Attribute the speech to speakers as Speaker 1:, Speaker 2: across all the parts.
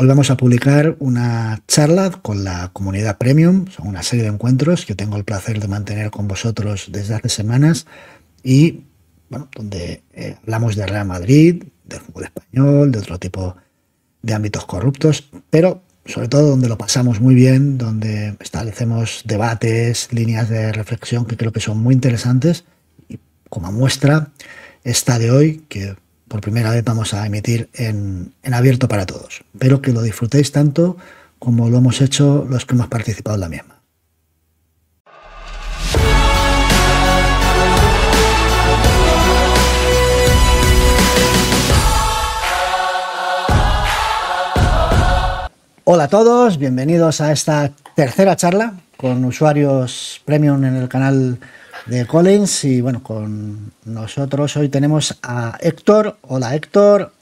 Speaker 1: Hoy vamos a publicar una charla con la comunidad Premium, son una serie de encuentros que tengo el placer de mantener con vosotros desde hace semanas y bueno, donde hablamos de Real Madrid, del fútbol español, de otro tipo de ámbitos corruptos, pero sobre todo donde lo pasamos muy bien, donde establecemos debates, líneas de reflexión que creo que son muy interesantes y como muestra esta de hoy que por primera vez vamos a emitir en abierto para todos. Espero que lo disfrutéis tanto como lo hemos hecho los que hemos participado en la misma. Hola a todos, bienvenidos a esta tercera charla con usuarios premium en el canal de Collins y bueno, con nosotros hoy tenemos a Héctor. Hola Héctor.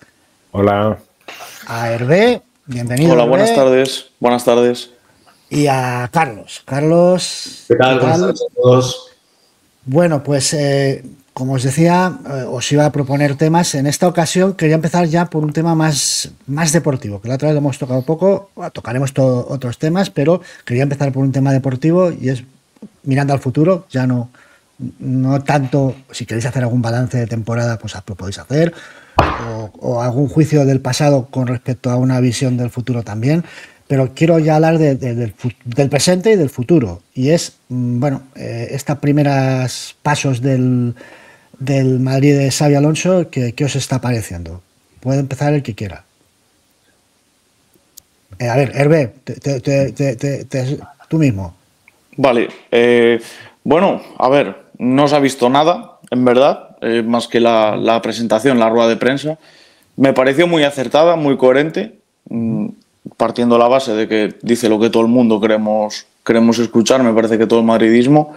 Speaker 2: Hola.
Speaker 1: A Hervé, bienvenido.
Speaker 3: Hola,
Speaker 1: Hervé.
Speaker 3: buenas tardes. Buenas tardes.
Speaker 1: Y a Carlos. Carlos.
Speaker 4: ¿Qué tal? Buenas tardes a todos.
Speaker 1: Bueno, pues como os decía, os iba a proponer temas. En esta ocasión quería empezar ya por un tema más deportivo, que la otra vez lo hemos tocado poco, tocaremos otros temas, pero quería empezar por un tema deportivo y es mirando al futuro, ya no tanto, si queréis hacer algún balance de temporada, pues lo podéis hacer, o algún juicio del pasado con respecto a una visión del futuro también, pero quiero ya hablar del presente y del futuro, y es, bueno, estos primeros pasos del Madrid de Xabi Alonso, ¿qué os está pareciendo? Puede empezar el que quiera. A ver, Hervé, tú mismo.
Speaker 3: Vale, bueno, a ver, no se ha visto nada, en verdad, más que la presentación, la rueda de prensa. Me pareció muy acertada, muy coherente, partiendo de la base de que dice lo que todo el mundo queremos escuchar, me parece que todo el madridismo.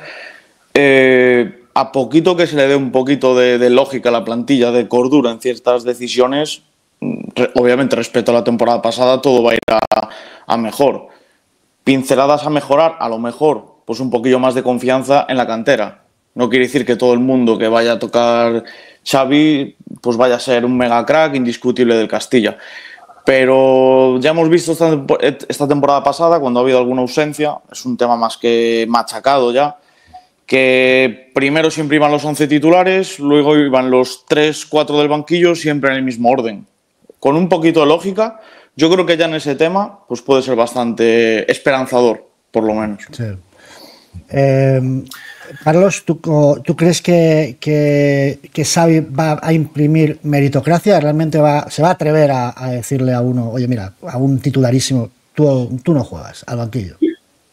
Speaker 3: A poquito que se le dé un poquito de lógica a la plantilla, de cordura en ciertas decisiones, obviamente respecto a la temporada pasada todo va a ir a mejor. Pinceladas a mejorar, a lo mejor pues un poquillo más de confianza en la cantera. No quiere decir que todo el mundo que vaya a tocar Xavi pues vaya a ser un mega crack indiscutible del Castilla. Pero ya hemos visto esta temporada pasada, cuando ha habido alguna ausencia, es un tema más que machacado ya, que primero siempre iban los 11 titulares, luego iban los 3-4 del banquillo, siempre en el mismo orden. Con un poquito de lógica, yo creo que ya en ese tema pues puede ser bastante esperanzador, por lo menos.
Speaker 1: Sí. Carlos, ¿tú crees que Xavi va a imprimir meritocracia? ¿Realmente se va a atrever a decirle a uno, oye, mira, a un titularísimo, tú no juegas al banquillo?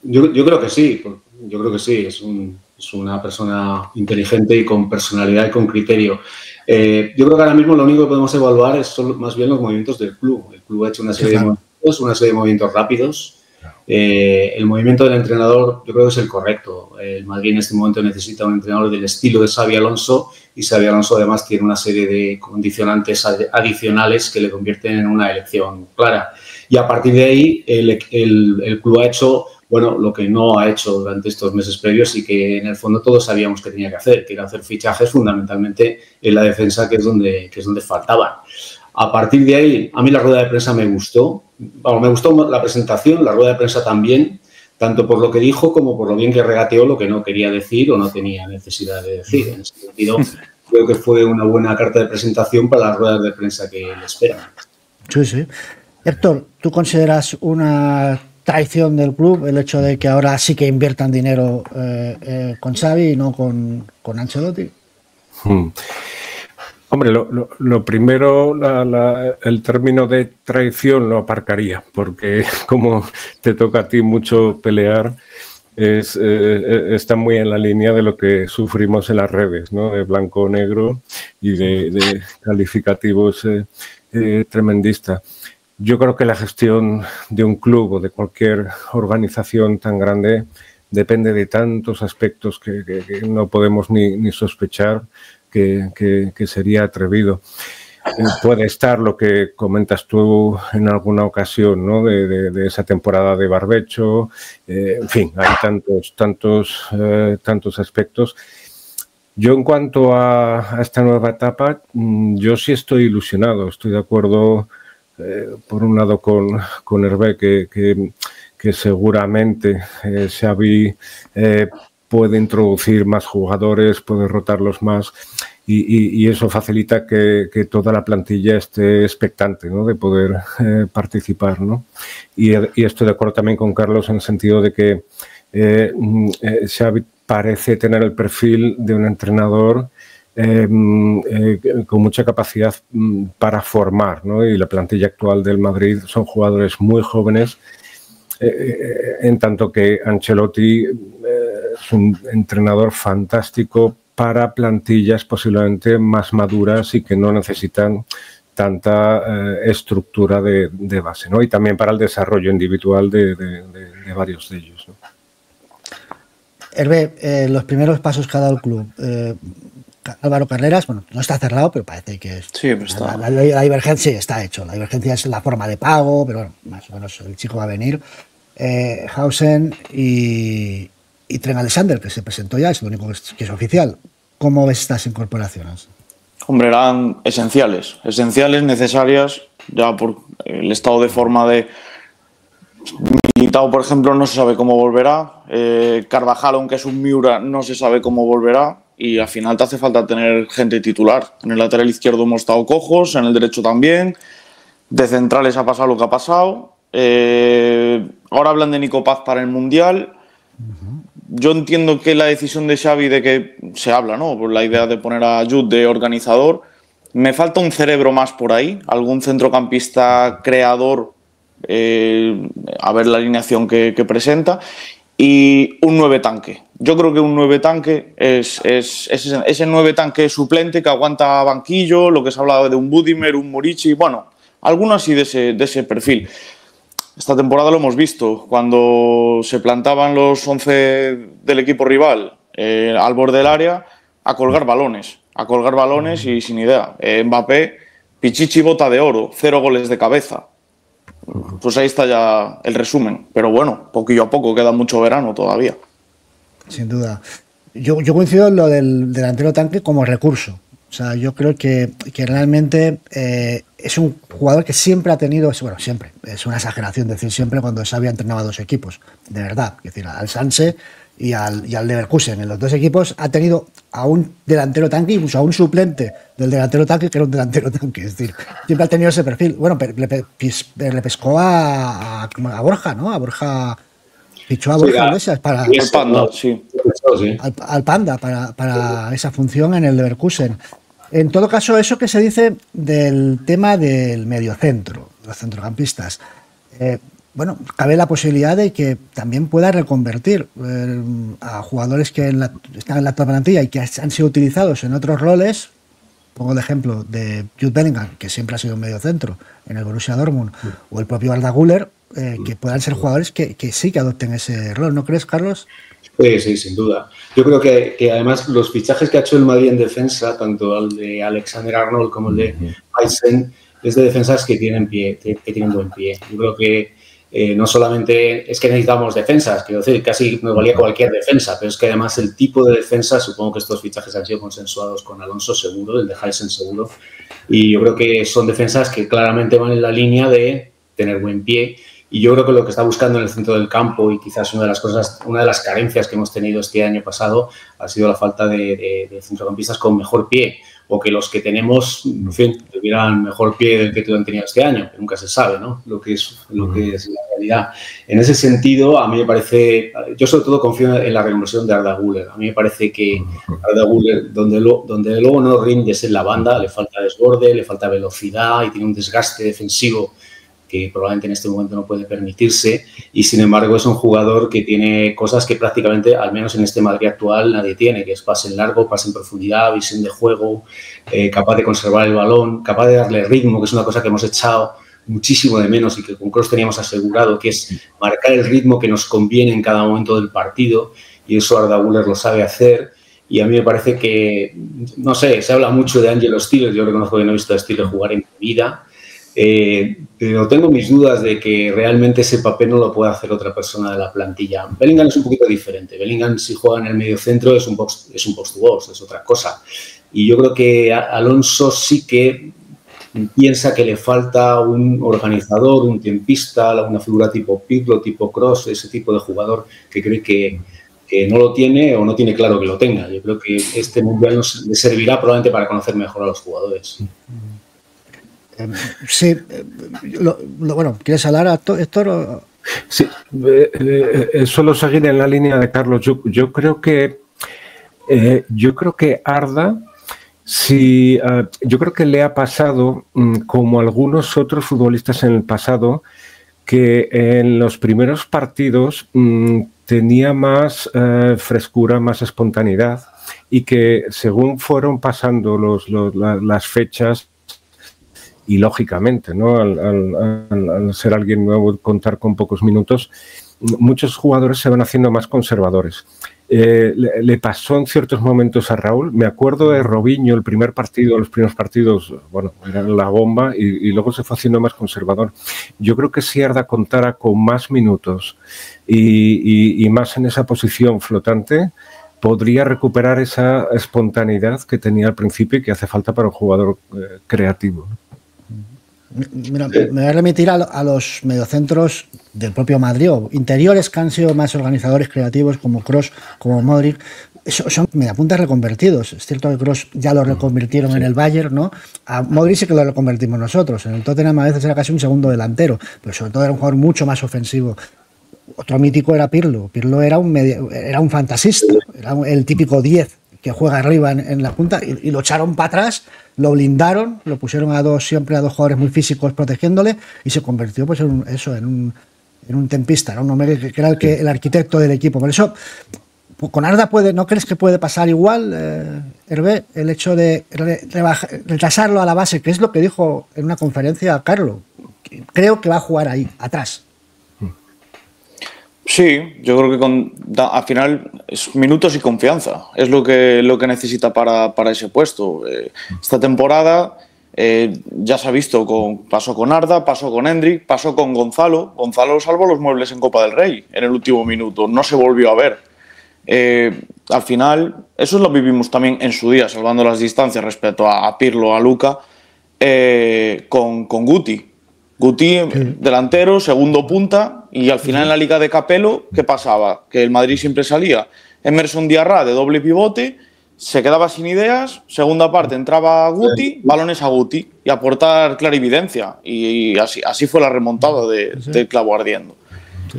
Speaker 4: Yo creo que sí, yo creo que sí, es una persona inteligente y con personalidad y con criterio. Yo creo que ahora mismo lo único que podemos evaluar son más bien los movimientos del club. El club ha hecho una serie de movimientos rápidos. El movimiento del entrenador yo creo que es el correcto. El Madrid en este momento necesita un entrenador del estilo de Xabi Alonso y Xabi Alonso además tiene una serie de condicionantes adicionales que le convierten en una elección clara. Y a partir de ahí el club ha hecho lo que no ha hecho durante estos meses previos y que en el fondo todos sabíamos que tenía que hacer, que era hacer fichajes fundamentalmente en la defensa, que es donde faltaban. A partir de ahí, a mí la rueda de prensa me gustó. Me gustó la presentación, la rueda de prensa también, tanto por lo que dijo como por lo bien que regateó lo que no quería decir o no tenía necesidad de decir. En ese sentido, creo que fue una buena carta de presentación para las ruedas de prensa que le esperan.
Speaker 1: Sí, sí. Héctor, ¿tú consideras una traición del club el hecho de que ahora sí que inviertan dinero con Xavi y no con Ancelotti?
Speaker 2: Hombre, lo primero, el término de traición lo aparcaría, porque como te toca a ti mucho pelear, está muy en la línea de lo que sufrimos en las redes, ¿no? De blanco o negro y de calificativos tremendistas. Yo creo que la gestión de un club o de cualquier organización tan grande depende de tantos aspectos que no podemos ni sospechar que sería atrevido. Puede estar lo que comentas tú en alguna ocasión, ¿no? De esa temporada de barbecho, en fin, hay tantos aspectos. Yo en cuanto a esta nueva etapa, yo sí estoy ilusionado, estoy de acuerdo por un lado con Hervé, que seguramente Xavi puede introducir más jugadores, puede rotarlos más y eso facilita que toda la plantilla esté expectante, ¿no?, de poder participar, ¿no? Y estoy de acuerdo también con Carlos en el sentido de que Xavi parece tener el perfil de un entrenador con mucha capacidad para formar, ¿no? Y la plantilla actual del Madrid son jugadores muy jóvenes, en tanto que Ancelotti es un entrenador fantástico para plantillas posiblemente más maduras y que no necesitan tanta estructura de base, ¿no? Y también para el desarrollo individual de varios de ellos, ¿no?
Speaker 1: Hervé, los primeros pasos que ha dado el club, Álvaro Carreras, bueno, no está cerrado, pero parece que
Speaker 3: sí, está.
Speaker 1: La divergencia sí está hecho. La divergencia es la forma de pago, pero bueno, más o menos el chico va a venir. Hausen y Trent Alexander, que se presentó ya, es lo único que es oficial. ¿Cómo ves estas incorporaciones?
Speaker 3: Hombre, eran esenciales, necesarias, ya por el estado de forma de Militao, por ejemplo, no se sabe cómo volverá. Carvajal, aunque es un Miura, no se sabe cómo volverá. Y al final te hace falta tener gente titular. En el lateral izquierdo hemos estado cojos, en el derecho también. De centrales ha pasado lo que ha pasado. Ahora hablan de Nico Paz para el Mundial. Yo entiendo que la decisión de Xavi de que se habla, ¿no?, por la idea de poner a Jude de organizador. Me falta un cerebro más por ahí, algún centrocampista creador, a ver la alineación que presenta, y un 9 tanque. Yo creo que un 9 tanque es ese 9 tanque suplente que aguanta banquillo, lo que se ha hablado de un Budimer, un Murici, bueno, alguno así de ese perfil. Esta temporada lo hemos visto, cuando se plantaban los 11 del equipo rival al borde del área a colgar balones y sin idea. Mbappé, Pichichi bota de oro, 0 goles de cabeza. Pues ahí está ya el resumen. Pero bueno, poquillo a poco, queda mucho verano todavía.
Speaker 1: Sin duda. Yo coincido en lo del delantero tanque como recurso. O sea, yo creo que realmente es un jugador que siempre ha tenido, bueno, siempre, es una exageración decir siempre cuando Xavi entrenaba a dos equipos, de verdad, es decir, al Sanse y al Leverkusen. En los dos equipos ha tenido a un delantero tanque, incluso a un suplente del delantero tanque que era un delantero tanque, es decir, siempre ha tenido ese perfil. Bueno, le pescó a Borja, ¿no? A Borja... Fichó a Borja Iglesias para
Speaker 3: al Panda, sí.
Speaker 1: Al Panda para esa función en el Leverkusen. En todo caso, eso que se dice del tema del mediocentro, los centrocampistas, bueno, cabe la posibilidad de que también pueda reconvertir a jugadores que están en la plantilla y que han sido utilizados en otros roles. Pongo el ejemplo de Jude Bellingham, que siempre ha sido un mediocentro en el Borussia Dortmund, o el propio Arda Güler, que puedan ser jugadores que sí que adopten ese rol. ¿No crees, Carlos?
Speaker 4: Sí, sin duda. Yo creo que además los fichajes que ha hecho el Madrid en defensa, tanto el de Alexander-Arnold como el de Hausen, es de defensas que tienen buen pie. Yo creo que no solamente es que necesitamos defensas, quiero decir, casi nos valía cualquier defensa, pero es que además el tipo de defensa, supongo que estos fichajes han sido consensuados con Alonso seguro, el de Hausen seguro, y yo creo que son defensas que claramente van en la línea de tener buen pie. Y yo creo que lo que está buscando en el centro del campo, y quizás una de las carencias que hemos tenido este año pasado, ha sido la falta de centrocampistas con mejor pie, o que los que tenemos, en fin, tuvieran mejor pie del que han tenido este año, que nunca se sabe, ¿no? Lo que es la realidad. En ese sentido, a mí me parece, yo sobre todo confío en la reconversión de Arda Güler. A mí me parece que Arda Güler, donde luego no rinde es en la banda, le falta desborde, le falta velocidad y tiene un desgaste defensivo que probablemente en este momento no puede permitirse, y sin embargo es un jugador que tiene cosas que prácticamente, al menos en este Madrid actual, nadie tiene, que es pase en largo, pase en profundidad, visión de juego, capaz de conservar el balón, capaz de darle ritmo, que es una cosa que hemos echado muchísimo de menos y que con Kroos teníamos asegurado, que es marcar el ritmo que nos conviene en cada momento del partido, y eso Arda Güler lo sabe hacer. Y a mí me parece que, no sé, se habla mucho de Ángelo Stiles, yo reconozco que no he visto a Stiles jugar en mi vida, pero tengo mis dudas de que realmente ese papel no lo puede hacer otra persona de la plantilla. Bellingham es un poquito diferente. Bellingham, si juega en el medio centro, es un box to box, es otra cosa. Y yo creo que Alonso sí que piensa que le falta un organizador, un tiempista, una figura tipo Pirlo, tipo Kroos, ese tipo de jugador que cree que no lo tiene o no tiene claro que lo tenga. Yo creo que este Mundial le servirá probablemente para conocer mejor a los jugadores.
Speaker 1: Sí, bueno, ¿quieres hablar, Héctor?
Speaker 2: Sí, solo seguir en la línea de Carlos. Yo creo que Arda, sí, yo creo que le ha pasado, como a algunos otros futbolistas en el pasado, que en los primeros partidos tenía más frescura, más espontaneidad, y que según fueron pasando las fechas, y lógicamente, ¿no? Al ser alguien nuevo, contar con pocos minutos, muchos jugadores se van haciendo más conservadores. Le pasó en ciertos momentos a Raúl. Me acuerdo de Robinho, los primeros partidos, bueno, era la bomba, y luego se fue haciendo más conservador. Yo creo que si Arda contara con más minutos y más en esa posición flotante, podría recuperar esa espontaneidad que tenía al principio y que hace falta para un jugador creativo.
Speaker 1: Mira, me voy a remitir a los mediocentros del propio Madrid, o interiores que han sido más organizadores creativos, como Kroos, como Modric. Son mediapuntas reconvertidos. Es cierto que Kroos ya lo reconvirtieron en el Bayern, ¿no? A Modric sí que lo reconvertimos nosotros. En el Tottenham a veces era casi un segundo delantero, pero sobre todo era un jugador mucho más ofensivo. Otro mítico era Pirlo. Pirlo era un fantasista, era el típico 10 que juega arriba en la punta, y lo echaron para atrás, lo blindaron, lo pusieron siempre a dos jugadores muy físicos protegiéndole, y se convirtió pues en un tempista, ¿no? Un hombre que era el arquitecto del equipo. Por eso, con Arda ¿no crees que puede pasar igual, Hervé, el hecho de retrasarlo a la base, que es lo que dijo en una conferencia Carlo? Creo que va a jugar ahí, atrás.
Speaker 3: Sí, yo creo que al final es minutos y confianza. Es lo que necesita para ese puesto. Esta temporada ya se ha visto, pasó con Arda, pasó con Endrick, pasó con Gonzalo. Gonzalo salvó los muebles en Copa del Rey en el último minuto. No se volvió a ver. Al final, eso lo vivimos también en su día, salvando las distancias respecto a Pirlo, a Luka, con Guti. Guti, delantero, segundo punta, y al final en la Liga de Capello, ¿qué pasaba? Que el Madrid siempre salía Emerson Diarra de doble pivote, se quedaba sin ideas, segunda parte entraba Guti, balones a Guti, y aportar clarividencia, y así fue la remontada del clavo ardiendo.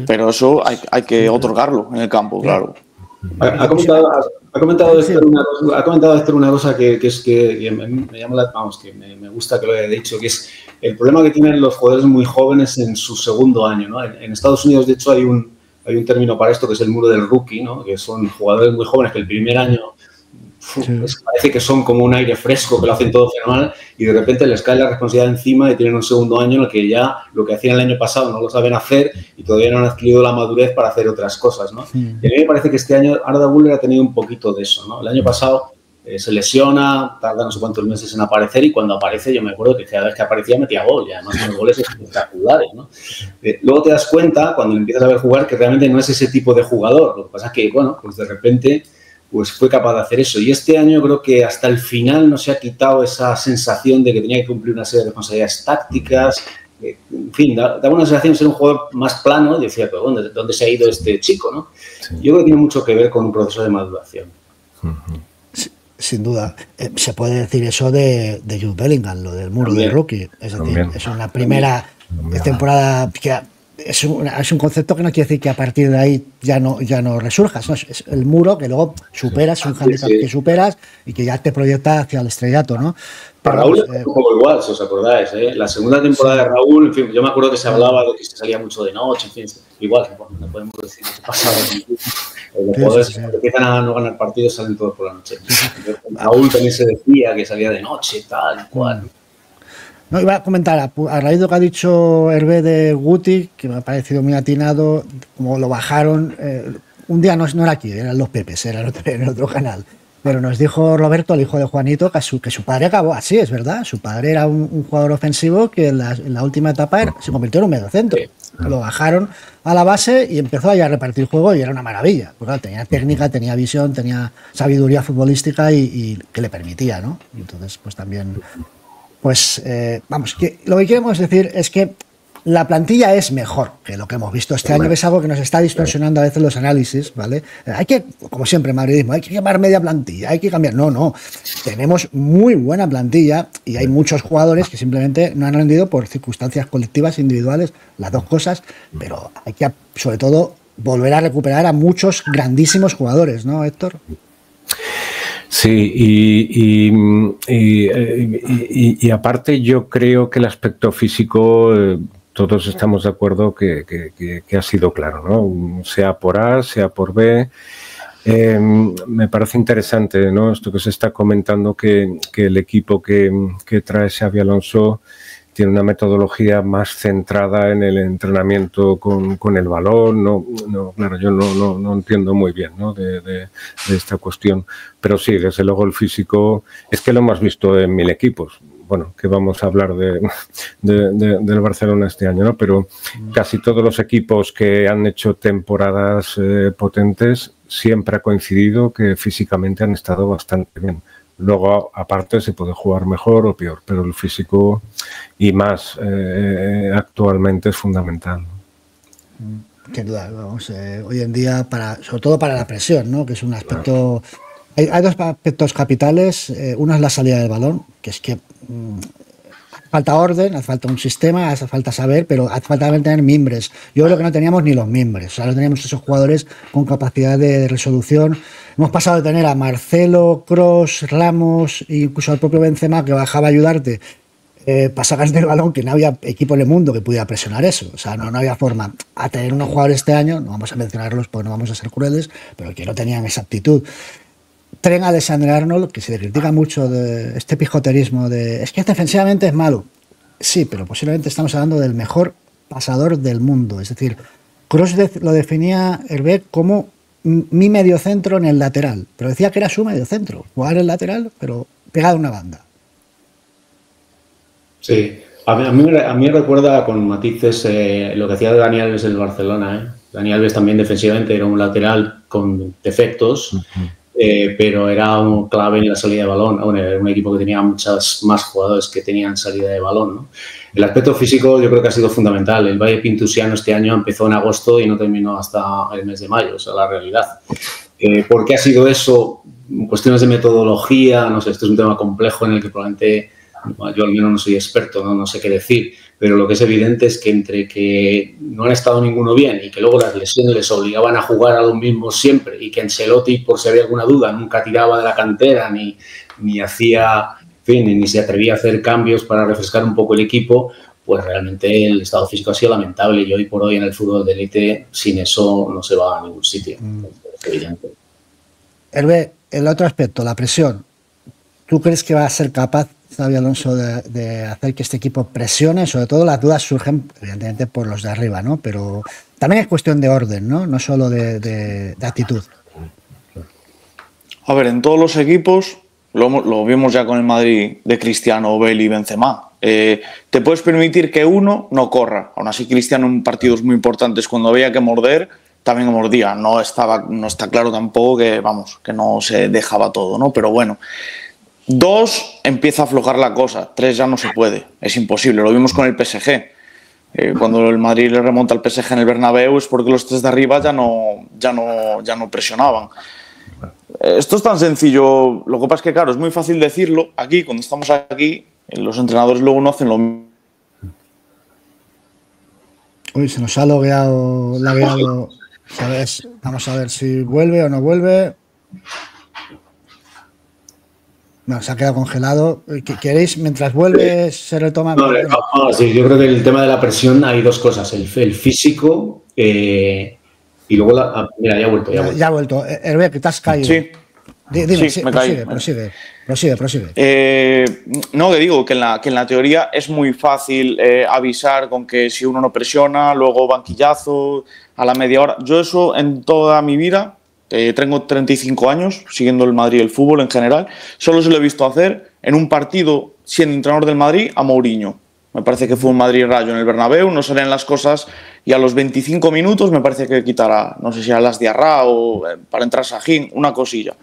Speaker 3: Pero eso hay que otorgarlo en el campo, claro.
Speaker 4: Ha comentado Héctor una cosa que me llama que me gusta que lo haya dicho, que es el problema que tienen los jugadores muy jóvenes en su segundo año, ¿no? En Estados Unidos, de hecho, hay un término para esto, que es el muro del rookie, ¿no? Que son jugadores muy jóvenes que el primer año parece que son como un aire fresco, que lo hacen todo fenomenal, y de repente les cae la responsabilidad encima y tienen un segundo año en el que ya lo que hacían el año pasado no lo saben hacer y todavía no han adquirido la madurez para hacer otras cosas, ¿no? Y a mí me parece que este año Arda Güler ha tenido un poquito de eso, ¿no? El año pasado se lesiona, tarda no sé cuántos meses en aparecer, y cuando aparece yo me acuerdo que cada vez que aparecía metía gol, y además unos goles espectaculares, ¿no? Luego te das cuenta, cuando empiezas a ver jugar, que realmente no es ese tipo de jugador. Lo que pasa es que, bueno, pues de repente pues fue capaz de hacer eso. Y este año creo que hasta el final no se ha quitado esa sensación de que tenía que cumplir una serie de responsabilidades tácticas. En fin, daba una sensación de ser un jugador más plano, y decía, pero bueno, ¿dónde se ha ido este chico, no? Sí. Yo creo que tiene mucho que ver con un proceso de maduración.
Speaker 1: Sin duda. Se puede decir eso de Jude Bellingham, lo del muro del rookie. Es decir, es una primera temporada que es un concepto que no quiere decir que a partir de ahí ya no resurjas, ¿no? Es el muro que luego superas, un handicap que superas y que ya te proyecta hacia el estrellato, ¿no?
Speaker 4: Para Raúl es un poco igual, si os acordáis, ¿eh? La segunda temporada de Raúl, en fin, yo me acuerdo que se hablaba de que se salía mucho de noche, en fin, igual, no podemos decir que se pasaba. Los jugadores que empiezan a no ganar partidos salen todos por la noche. Raúl también se decía que salía de noche, tal, cual.
Speaker 1: No, iba a comentar, a raíz de lo que ha dicho Hervé de Guti, que me ha parecido muy atinado, como lo bajaron, un día no era aquí, eran los Pepes, era en el otro canal, pero nos dijo Roberto, el hijo de Juanito, que su padre acabó así, es verdad, su padre era un jugador ofensivo que en la última etapa se convirtió en un mediocentro. Lo bajaron a la base y empezó a repartir juego y era una maravilla, porque claro, tenía técnica, tenía visión, tenía sabiduría futbolística y que le permitía, ¿no? Entonces, pues también Pues vamos, que lo que queremos decir es que la plantilla es mejor que lo que hemos visto este año, que es algo que nos está distorsionando a veces los análisis, ¿vale? Hay que, como siempre, madridismo, hay que quemar media plantilla, hay que cambiar. No. Tenemos muy buena plantilla y hay muchos jugadores que simplemente no han rendido por circunstancias colectivas, individuales, las dos cosas, pero hay que, sobre todo, volver a recuperar a muchos grandísimos jugadores, ¿no, Héctor?
Speaker 2: Sí, y aparte yo creo que el aspecto físico, todos estamos de acuerdo que ha sido claro, ¿no? Sea por A, sea por B. Me parece interesante, ¿no? Esto que se está comentando, que el equipo que trae Xabi Alonso tiene una metodología más centrada en el entrenamiento con el balón. Claro, yo no entiendo muy bien, ¿no? de esta cuestión. Pero sí, desde luego el físico, es que lo hemos visto en 1000 equipos. Bueno, que vamos a hablar del Barcelona este año, ¿no? Pero casi todos los equipos que han hecho temporadas potentes siempre ha coincidido que físicamente han estado bastante bien. Luego, aparte, se puede jugar mejor o peor, pero el físico y más actualmente es fundamental.
Speaker 1: Qué duda, vamos, hoy en día, sobre todo para la presión, ¿no? Que es un aspecto... Hay dos aspectos capitales. Uno es la salida del balón, que es que hace falta orden, hace falta un sistema, hace falta saber, pero hace falta también tener mimbres. Yo creo que no teníamos ni los mimbres, o sea, no teníamos esos jugadores con capacidad de resolución. Hemos pasado de tener a Marcelo, Kroos, Ramos e incluso al propio Benzema, que bajaba a ayudarte para sacarte el balón, que no había equipo en el mundo que pudiera presionar eso. O sea, no había forma. A tener unos jugadores este año, no vamos a mencionarlos porque no vamos a ser crueles, pero que no tenían esa aptitud. Tren a Alexander-Arnold, que se le critica mucho de este pijoterismo de es que defensivamente es malo. Sí, pero posiblemente estamos hablando del mejor pasador del mundo. Es decir, Kroos lo definía Hervé como mi mediocentro en el lateral, pero decía que era su mediocentro, jugar en el lateral, pero pegado a una banda.
Speaker 4: Sí, a mí me recuerda con matices lo que hacía Dani Alves en el Barcelona. Dani Alves también defensivamente era un lateral con defectos, pero era un clave en la salida de balón. Bueno, era un equipo que tenía muchos más jugadores que tenían salida de balón, ¿no? El aspecto físico yo creo que ha sido fundamental. El Valle Pintusiano este año empezó en agosto y no terminó hasta el mes de mayo, o sea, la realidad. ¿Por qué ha sido eso? Cuestiones de metodología, no sé, esto es un tema complejo en el que probablemente yo al menos no soy experto, no sé qué decir, pero lo que es evidente es que entre que no han estado ninguno bien y que luego las lesiones les obligaban a jugar a lo mismo siempre y que Ancelotti, por si había alguna duda, nunca tiraba de la cantera ni hacía, en fin, ni se atrevía a hacer cambios para refrescar un poco el equipo, pues realmente el estado físico ha sido lamentable y hoy por hoy en el fútbol de élite sin eso no se va a ningún sitio. Es evidente.
Speaker 1: Hervé, el otro aspecto, la presión. ¿Tú crees que va a ser capaz Xabi Alonso de hacer que este equipo presione? Sobre todo las dudas surgen, evidentemente, por los de arriba, ¿no? Pero también es cuestión de orden, ¿no? No solo de actitud.
Speaker 3: A ver, en todos los equipos, lo vimos ya con el Madrid de Cristiano, Bale y Benzema. Te puedes permitir que uno no corra. Aún así, Cristiano en partidos muy importantes, cuando había que morder, también mordía. No está claro tampoco que no se dejaba todo, ¿no? Pero bueno. 2, empieza a aflojar la cosa. 3, ya no se puede. Es imposible. Lo vimos con el PSG. Cuando el Madrid le remonta al PSG en el Bernabéu es porque los 3 de arriba ya no presionaban. Esto es tan sencillo. Lo que pasa es que, claro, es muy fácil decirlo aquí, cuando estamos aquí, los entrenadores luego no hacen lo mismo.
Speaker 1: Uy, se nos ha logueado. ¿Sabes? Vamos a ver si vuelve o no vuelve. No, se ha quedado congelado. ¿Queréis, mientras vuelve, se retoma?
Speaker 4: Sí, yo creo que el tema de la presión hay dos cosas. El físico y luego mira, ya ha vuelto.
Speaker 1: Ya ha vuelto. Hervé, que te has caído.
Speaker 3: Sí.
Speaker 1: Dime,
Speaker 3: sí, me caí.
Speaker 1: Prosigue.
Speaker 3: No, que digo que en la teoría es muy fácil avisar con que si uno no presiona, luego banquillazo a la media hora. Yo eso en toda mi vida... tengo 35 años siguiendo el Madrid y el fútbol en general. Solo se lo he visto hacer en un partido siendo entrenador del Madrid a Mourinho. Me parece que fue un Madrid-Rayo en el Bernabéu, no salen las cosas y a los 25 minutos me parece que quitará, no sé si a las Diarra o para entrar Sajín, una cosilla.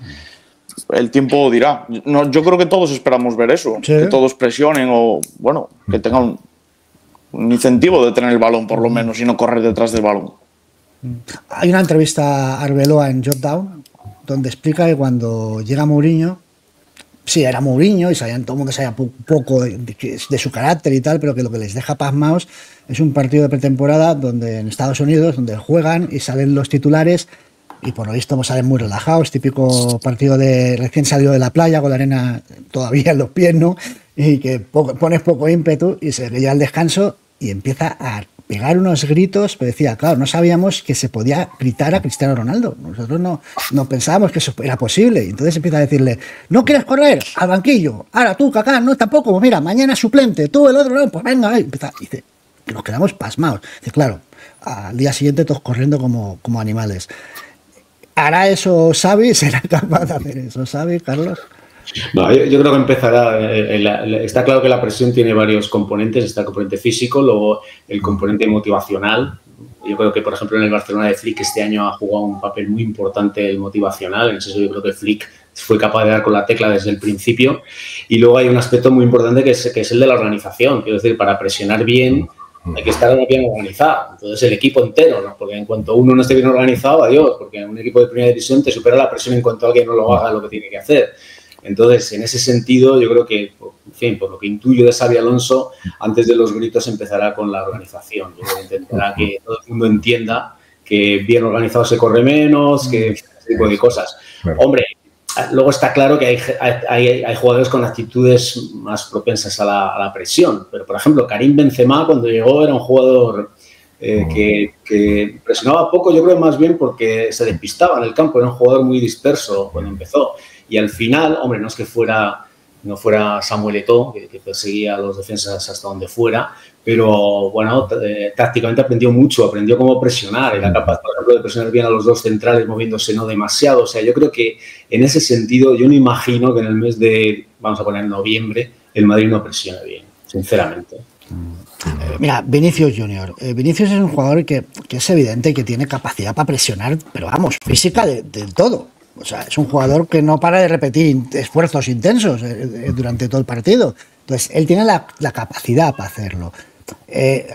Speaker 3: el tiempo dirá. No, yo creo que todos esperamos ver eso,
Speaker 1: sí,
Speaker 3: que todos presionen o, bueno, que tengan un incentivo de tener el balón por lo menos y no correr detrás del balón.
Speaker 1: Hay una entrevista a Arbeloa en Jotdown donde explica que cuando llega Mourinho, sí, era Mourinho y todo el mundo sabía un poco de su carácter y tal, pero que lo que les deja pasmaos es un partido de pretemporada donde en Estados Unidos, donde juegan y salen los titulares y por lo visto salen muy relajados, típico partido de recién salido de la playa con la arena todavía en los pies, ¿no? Y que pones poco ímpetu y se llega al descanso y empieza a pegar unos gritos, pero decía, claro, no sabíamos que se podía gritar a Cristiano Ronaldo. Nosotros no pensábamos que eso era posible. Y entonces empieza a decirle, ¿no quieres correr? Al banquillo. Ahora tú, Kaká, no tampoco. Pues mira, mañana suplente. Tú, el otro, no, pues venga. Y empieza, dice, que nos quedamos pasmados. Dice, claro, al día siguiente todos corriendo como animales. ¿Hará eso Xavi? ¿Será capaz de hacer eso Xavi, Carlos?
Speaker 4: No, yo creo que empezará. Está claro que la presión tiene varios componentes. Está el componente físico, luego el componente motivacional. Yo creo que, por ejemplo, en el Barcelona de Flick este año ha jugado un papel muy importante el motivacional. En eso yo creo que Flick fue capaz de dar con la tecla desde el principio. Y luego hay un aspecto muy importante que es el de la organización. Quiero decir, para presionar bien hay que estar bien organizado. Entonces, el equipo entero, ¿no? Porque en cuanto uno no esté bien organizado, adiós. Porque un equipo de primera división te supera la presión en cuanto alguien no lo haga lo que tiene que hacer. Entonces, en ese sentido, yo creo que, en fin, por lo que intuyo de Xabi Alonso, antes de los gritos empezará con la organización. Yo creo que intentará que todo el mundo entienda que bien organizado se corre menos, que ese tipo de cosas. Hombre, luego está claro que hay jugadores con actitudes más propensas a la presión. Pero, por ejemplo, Karim Benzema, cuando llegó, era un jugador que presionaba poco, yo creo más bien porque se despistaba en el campo. Era un jugador muy disperso cuando empezó. Y al final, hombre, no es que no fuera Samuel Eto'o, que perseguía a los defensas hasta donde fuera, pero bueno, tácticamente aprendió cómo presionar, era capaz, por ejemplo, de presionar bien a los dos centrales moviéndose no demasiado. O sea, yo creo que en ese sentido, yo no imagino que en el mes de, vamos a poner noviembre, el Madrid no presione bien, sinceramente.
Speaker 1: Mira, Vinicius Junior. Vinicius es un jugador que es evidente que tiene capacidad para presionar, pero vamos, física del todo. O sea, es un jugador que no para de repetir esfuerzos intensos durante todo el partido. Entonces, él tiene la capacidad para hacerlo.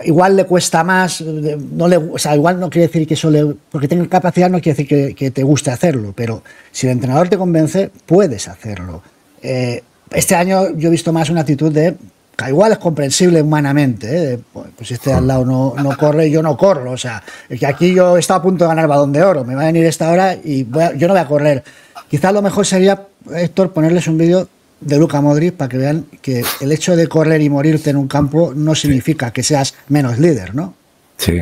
Speaker 1: Igual le cuesta más, o sea, igual no quiere decir que eso porque tenga capacidad no quiere decir que te guste hacerlo, pero si el entrenador te convence, puedes hacerlo. Este año yo he visto más una actitud de que igual es comprensible humanamente, pues si este al lado no corre, yo no corro, o sea, que aquí yo he estado a punto de ganar Balón de Oro, me va a venir esta hora y yo no voy a correr. Quizás lo mejor sería, Héctor, ponerles un vídeo de Luka Modric para que vean que el hecho de correr y morirte en un campo no significa que seas menos líder, ¿no?
Speaker 2: Sí.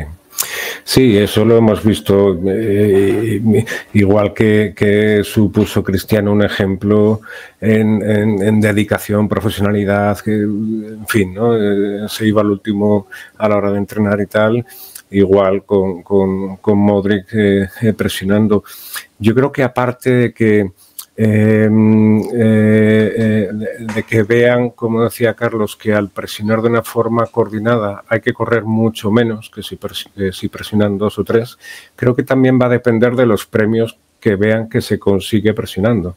Speaker 2: Sí, eso lo hemos visto, igual que supuso Cristiano un ejemplo en dedicación, profesionalidad, que, en fin, ¿no? Se iba al último a la hora de entrenar y tal, igual con Modric presionando. Yo creo que aparte de que vean, como decía Carlos, que al presionar de una forma coordinada hay que correr mucho menos que si presionan 2 o 3, creo que también va a depender de los premios que vean que se consigue presionando.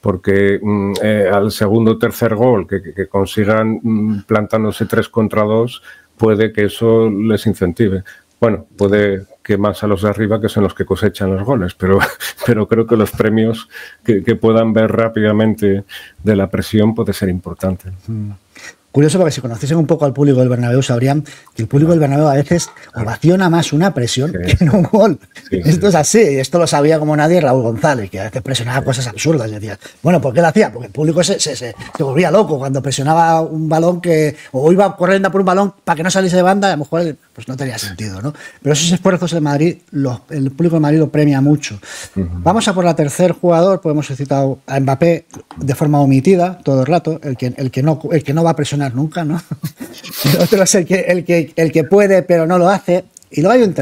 Speaker 2: Porque al segundo o tercer gol que consigan plantándose 3 contra 2, puede que eso les incentive. Bueno, puede que más a los de arriba, que son los que cosechan los goles, pero creo que los premios que puedan ver rápidamente de la presión puede ser importante.
Speaker 1: Curioso, porque si conociesen un poco al público del Bernabéu sabrían que el público del Bernabéu a veces ovaciona más una presión que no un gol. Esto es así, y esto lo sabía como nadie Raúl González, que a veces presionaba cosas absurdas. Y decía, bueno, ¿por qué lo hacía? Porque el público se volvía loco cuando presionaba un balón o iba corriendo por un balón para que no saliese de banda, a lo mejor pues no tenía sentido, ¿no? Pero esos esfuerzos en Madrid, el público de Madrid lo premia mucho. Vamos a por la tercer jugador, pues hemos citado a Mbappé de forma omitida todo el rato, el que no va a presionar nunca, ¿no? El otro es el que puede pero no lo hace. Y luego hay un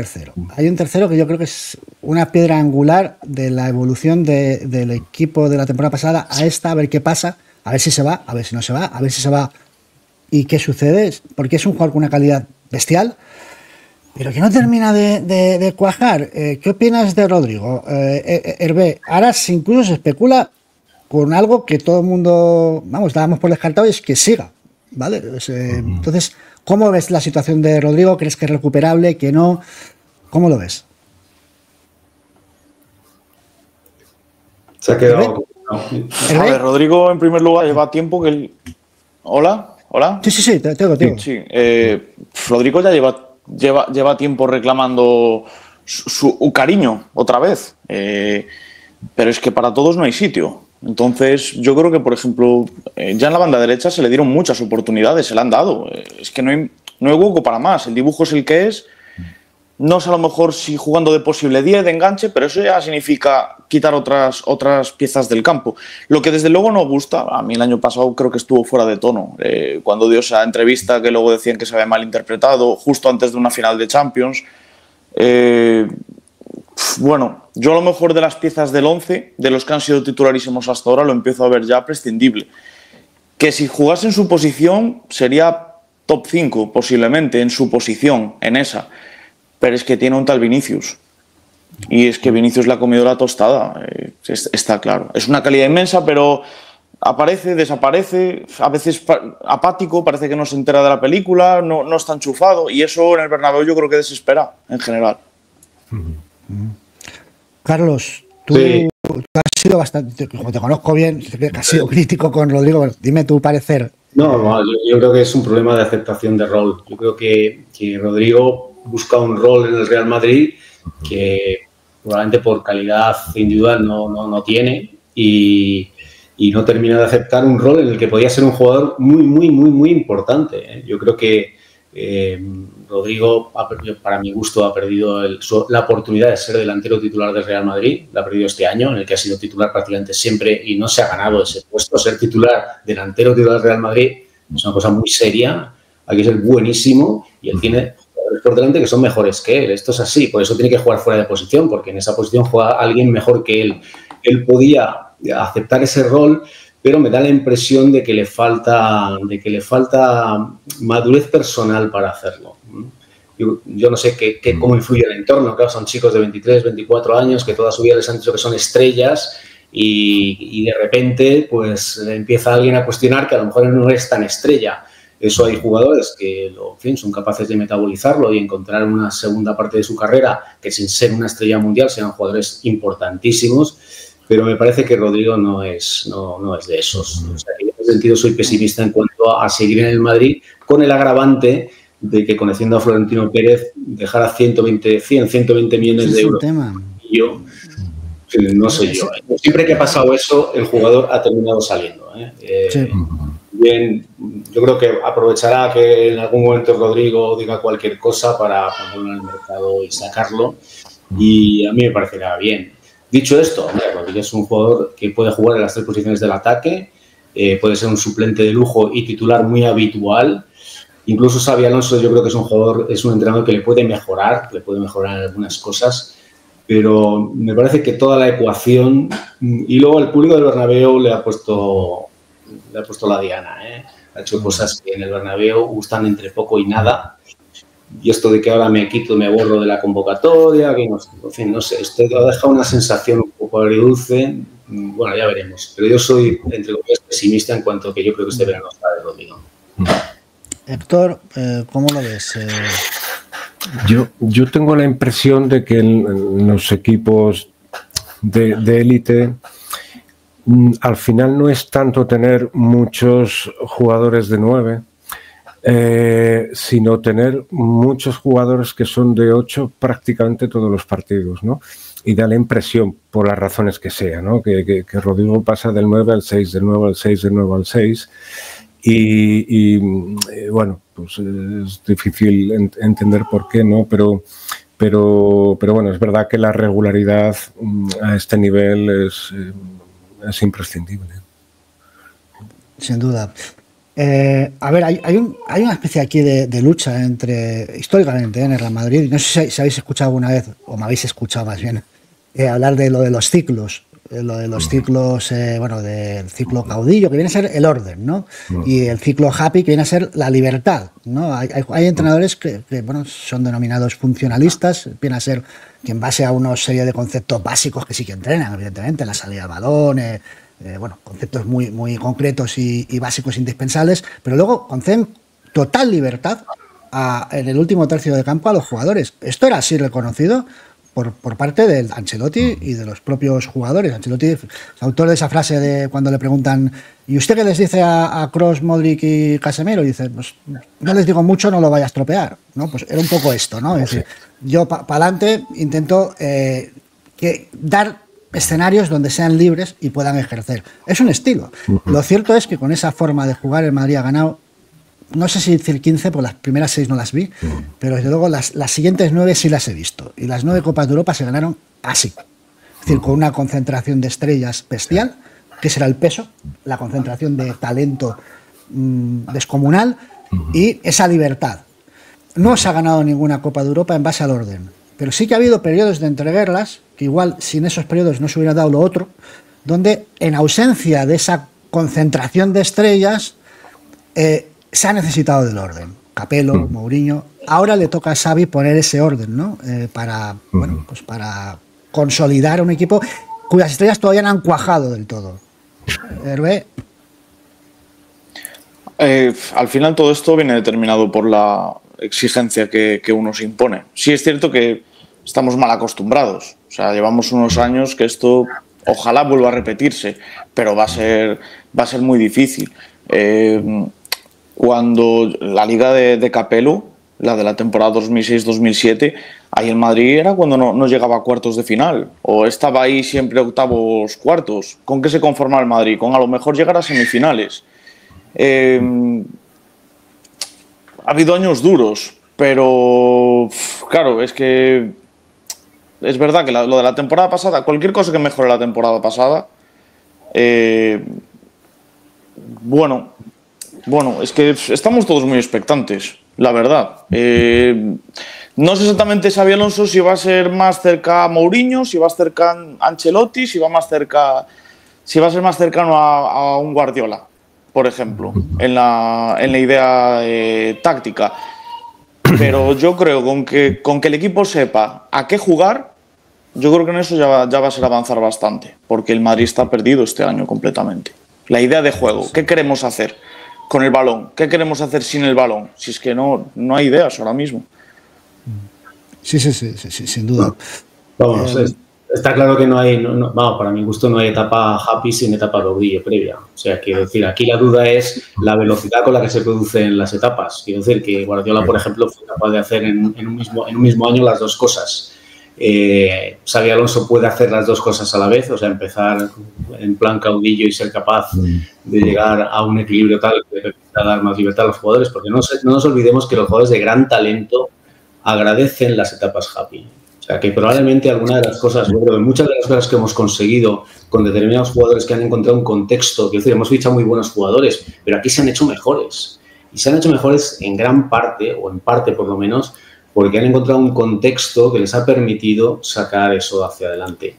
Speaker 1: tercero que yo creo que es una piedra angular de la evolución del equipo de la temporada pasada a esta, a ver qué pasa, a ver si se va, a ver si no se va, a ver si se va y qué sucede, porque es un jugador con una calidad bestial, pero que no termina de cuajar. ¿Qué opinas de Rodrigo? Hervé, ahora incluso se especula con algo que todo el mundo, vamos, dábamos por descartado, y es que siga, ¿vale? Entonces, ¿cómo ves la situación de Rodrigo? ¿Crees que es recuperable, que no? ¿Cómo lo ves?
Speaker 4: Se ha quedado...
Speaker 3: A ver, Rodrigo, en primer lugar, lleva tiempo que él... ¿Hola?
Speaker 1: Sí, te oigo.
Speaker 3: Sí, Rodrigo ya lleva tiempo reclamando su cariño otra vez, pero es que para todos no hay sitio. Entonces, yo creo que, por ejemplo, ya en la banda derecha se le dieron muchas oportunidades, se le han dado. Es que no hay hueco para más. El dibujo es el que es. No sé a lo mejor si jugando de posible 10 de enganche, pero eso ya significa quitar otras piezas del campo. Lo que desde luego no gusta, a mí el año pasado creo que estuvo fuera de tono. Cuando dio esa entrevista que luego decían que se había malinterpretado, justo antes de una final de Champions. Bueno, yo a lo mejor de las piezas del 11, de los que han sido titularísimos hasta ahora, lo empiezo a ver ya prescindible. Que si jugase en su posición sería top 5 posiblemente, en su posición, en esa. Pero es que tiene un tal Vinicius. Y es que Vinicius le ha comido la tostada. Está claro. Es una calidad inmensa, pero aparece, desaparece, a veces apático, parece que no se entera de la película, no está enchufado. Y eso en el Bernabéu yo creo que desespera, en general.
Speaker 1: Carlos, tú
Speaker 4: Sí.
Speaker 1: has sido bastante, como te conozco bien, sé que has sido crítico con Rodrigo. Bueno, dime tu parecer.
Speaker 4: No, yo creo que es un problema de aceptación de rol. Yo creo que Rodrigo busca un rol en el Real Madrid que probablemente por calidad individual no tiene y no termina de aceptar un rol en el que podía ser un jugador muy importante. Yo creo que Rodrigo, para mi gusto, ha perdido la oportunidad de ser delantero titular del Real Madrid. La ha perdido este año, en el que ha sido titular prácticamente siempre y no se ha ganado ese puesto. Ser delantero titular del Real Madrid es una cosa muy seria. Hay que ser buenísimo y él tiene jugadores por delante que son mejores que él. Esto es así, por eso tiene que jugar fuera de posición, porque en esa posición juega alguien mejor que él. Él podía aceptar ese rol, pero me da la impresión de que le falta madurez personal para hacerlo. Yo no sé cómo influye el entorno. Claro, son chicos de 23, 24 años que toda su vida les han dicho que son estrellas y de repente pues empieza alguien a cuestionar que a lo mejor no es tan estrella. Eso hay jugadores que en fin, son capaces de metabolizarlo y encontrar una segunda parte de su carrera que sin ser una estrella mundial sean jugadores importantísimos. Pero me parece que Rodrigo no es de esos. O sea, en ese sentido soy pesimista en cuanto a seguir en el Madrid, con el agravante de que, conociendo a Florentino Pérez, dejara 120 millones de euros. Y yo, no sé yo. Siempre que ha pasado eso, el jugador ha terminado saliendo. Sí. Bien, yo creo que aprovechará que en algún momento Rodrigo diga cualquier cosa para ponerlo en el mercado y sacarlo. Y a mí me parecerá bien. Dicho esto, Rodrigo es un jugador que puede jugar en las tres posiciones del ataque, puede ser un suplente de lujo y titular muy habitual. Incluso Xabi Alonso yo creo que es un entrenador que le puede mejorar en algunas cosas, pero me parece que toda la ecuación y luego el público del Bernabéu le ha puesto la diana, ha hecho cosas que en el Bernabéu gustan entre poco y nada. Y esto de que ahora me borro de la convocatoria, que no sé, esto ha dejado una sensación un poco agridulce. Bueno, ya veremos. Pero yo soy, entre comillas, pesimista en cuanto a que yo creo que este verano está de Rodrigo.
Speaker 1: Héctor, ¿cómo lo ves?
Speaker 2: Yo tengo la impresión de que en los equipos de élite al final no es tanto tener muchos jugadores de 9, sino tener muchos jugadores que son de 8 prácticamente todos los partidos, ¿no? Y da la impresión, por las razones que sea, ¿no? Que Rodrigo pasa del 9 al 6, del 9 al 6, del 9 al 6. Y bueno, pues es difícil entender por qué, ¿no? Pero bueno, es verdad que la regularidad a este nivel es imprescindible.
Speaker 1: Sin duda. A ver, hay una especie aquí de lucha históricamente en el Real Madrid. No sé si habéis escuchado alguna vez, o me habéis escuchado más bien, hablar de lo de los ciclos. Bueno, del ciclo caudillo, que viene a ser el orden, ¿no? Y el ciclo happy, que viene a ser la libertad, ¿no? Hay entrenadores que bueno, son denominados funcionalistas, viene a ser que en base a una serie de conceptos básicos que sí que entrenan, evidentemente, la salida de balón, bueno, conceptos muy concretos y básicos indispensables, pero luego conceden total libertad en el último tercio de campo a los jugadores. Esto era así reconocido por parte de Ancelotti y de los propios jugadores. Ancelotti es autor de esa frase de cuando le preguntan ¿y usted qué les dice a Kroos, Modric y Casemiro? Y dice, pues no les digo mucho, no lo vaya a estropear, ¿no? Pues era un poco esto, ¿no? Es decir, yo para adelante intento dar escenarios donde sean libres y puedan ejercer. Es un estilo. Lo cierto es que con esa forma de jugar el Madrid ha ganado, no sé si decir 15, porque las primeras 6 no las vi, pero desde luego las siguientes 9 sí las he visto. Y las 9 Copas de Europa se ganaron así. Es decir, con una concentración de estrellas bestial, que será el peso, la concentración de talento descomunal y esa libertad. No se ha ganado ninguna Copa de Europa en base al orden, pero sí que ha habido periodos de entreguerras, que igual sin esos periodos no se hubiera dado lo otro, donde en ausencia de esa concentración de estrellas se ha necesitado del orden. Capello, Mourinho. Ahora le toca a Xavi poner ese orden, ¿no? Para consolidar un equipo cuyas estrellas todavía no han cuajado del todo. Hervé.
Speaker 3: Al final todo esto viene determinado por la exigencia que uno se impone. Sí es cierto que estamos mal acostumbrados. O sea, llevamos unos años que esto ojalá vuelva a repetirse, pero va a ser muy difícil. Cuando la liga de Capello, la de la temporada 2006-2007, ahí el Madrid era cuando no llegaba a cuartos de final, o estaba ahí siempre octavos, cuartos. ¿Con qué se conforma el Madrid? Con a lo mejor llegar a semifinales. Ha habido años duros, pero claro, es que es verdad que lo de la temporada pasada, cualquier cosa que mejore la temporada pasada, bueno, es que estamos todos muy expectantes, la verdad. No sé exactamente Xabi Alonso si va a ser más cerca a Mourinho, si va a ser cerca a Ancelotti, si va a ser más cercano a un Guardiola, por ejemplo, en la idea táctica. Pero yo creo con que el equipo sepa a qué jugar, yo creo que en eso ya va a ser avanzar bastante, porque el Madrid está perdido este año completamente. La idea de juego, ¿qué queremos hacer con el balón? ¿Qué queremos hacer sin el balón? Si es que no hay ideas ahora mismo.
Speaker 1: Sí, sin duda.
Speaker 4: Vamos, está claro que no hay, vamos, para mi gusto no hay etapa happy sin etapa rodillo previa. O sea, quiero decir, aquí la duda es la velocidad con la que se producen las etapas. Quiero decir que Guardiola, por ejemplo, fue capaz de hacer en un mismo año las dos cosas. Xabi Alonso puede hacer las dos cosas a la vez, o sea, empezar en plan caudillo y ser capaz de llegar a un equilibrio tal que permita dar más libertad a los jugadores, porque no nos olvidemos que los jugadores de gran talento agradecen las etapas happy. O sea, que probablemente alguna de las cosas, yo creo que muchas de las cosas que hemos conseguido con determinados jugadores que han encontrado un contexto, que es decir, hemos fichado muy buenos jugadores, pero aquí se han hecho mejores. Y se han hecho mejores en gran parte, o en parte por lo menos, porque han encontrado un contexto que les ha permitido sacar eso hacia adelante.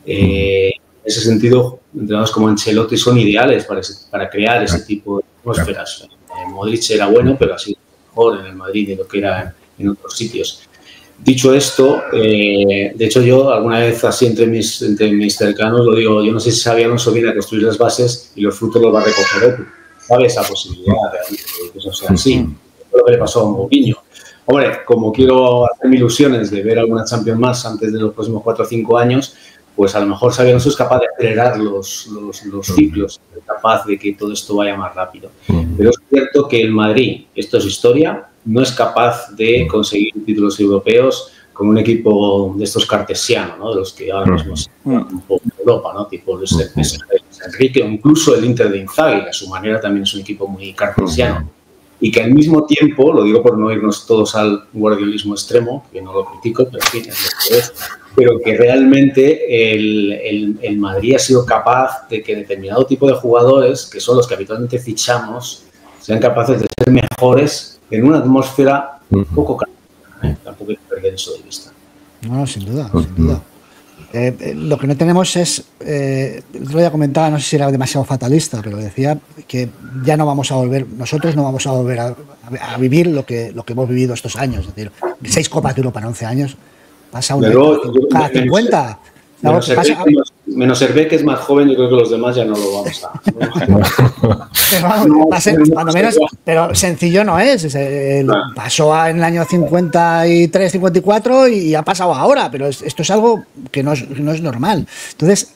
Speaker 4: En ese sentido, entrenadores como Ancelotti son ideales para crear ese tipo de atmósferas. Modric era bueno, pero ha sido mejor en el Madrid de lo que era en otros sitios. Dicho esto, de hecho yo alguna vez así entre mis cercanos lo digo, yo no sé si Xabi Alonso viene a construir las bases y los frutos los va a recoger él. ¿Sabe esa posibilidad realmente de que eso sea así? Lo que le pasó a Mourinho. Hombre, como quiero hacerme ilusiones de ver alguna Champions más antes de los próximos 4 o 5 años, pues a lo mejor Xabi Alonso es capaz de acelerar los ciclos, es capaz de que todo esto vaya más rápido. Pero es cierto que el Madrid, esto es historia, no es capaz de conseguir títulos europeos con un equipo de estos cartesianos, ¿no? De los que ahora mismo se un poco en Europa, ¿no? Tipo Luis Enrique o incluso el Inter de Inzaghi, que a su manera también es un equipo muy cartesiano. Y que al mismo tiempo, lo digo por no irnos todos al guardiolismo extremo, que no lo critico, pero en fin, es lo que es, pero que realmente el Madrid ha sido capaz de que determinado tipo de jugadores, que son los que habitualmente fichamos, sean capaces de ser mejores en una atmósfera un poco calma. Tampoco hay que perder eso de vista.
Speaker 1: No, sin duda, sin duda. Lo que no tenemos es, el otro día comentaba, no sé si era demasiado fatalista, pero decía que ya no vamos a volver, nosotros no vamos a volver a vivir lo que hemos vivido estos años, es decir, 6 Copas de Europa en 11 años, pasa una cada 50.
Speaker 4: menos Hervé, que es más joven, yo creo que los demás ya no lo vamos a...
Speaker 1: Cuando menos, pero sencillo no es. Pasó en el año 53, 54 y ha pasado ahora, pero esto es algo que no es normal. Entonces,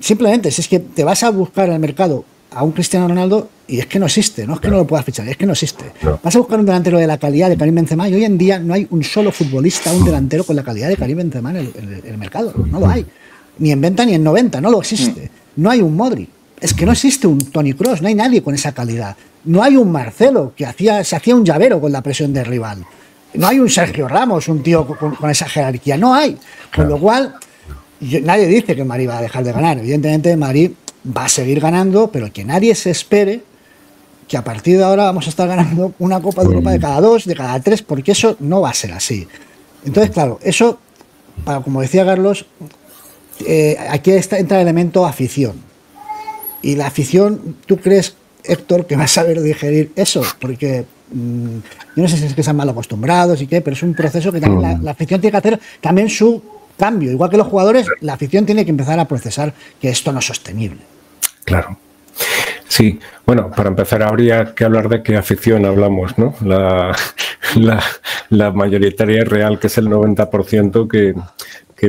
Speaker 1: simplemente, si es que te vas a buscar en el mercado a un Cristiano Ronaldo y es que no existe, no es que no lo puedas fichar, es que no existe. No. Vas a buscar un delantero de la calidad de Karim Benzema y hoy en día no hay un solo futbolista, un delantero con la calidad de Karim Benzema en el mercado, no lo hay. Ni en venta ni en 90, no lo existe. No hay un Modric, es que no existe un Toni Kroos, no hay nadie con esa calidad. No hay un Marcelo que se hacía un llavero con la presión del rival. No hay un Sergio Ramos, un tío con esa jerarquía, no hay. Con lo cual, nadie dice que Madrid va a dejar de ganar. Evidentemente, Madrid va a seguir ganando, pero que nadie se espere que a partir de ahora vamos a estar ganando una Copa de Europa de cada 2, de cada 3, porque eso no va a ser así. Entonces, claro, eso, como decía Carlos, aquí entra el elemento afición. Y la afición, ¿tú crees, Héctor, que va a saber digerir eso? Porque yo no sé si es que están mal acostumbrados y qué, pero es un proceso que también la afición tiene que hacer también su cambio. Igual que los jugadores, la afición tiene que empezar a procesar que esto no es sostenible.
Speaker 2: Claro. Sí, bueno, para empezar habría que hablar de qué afición hablamos, ¿no? La mayoritaria real, que es el 90%, que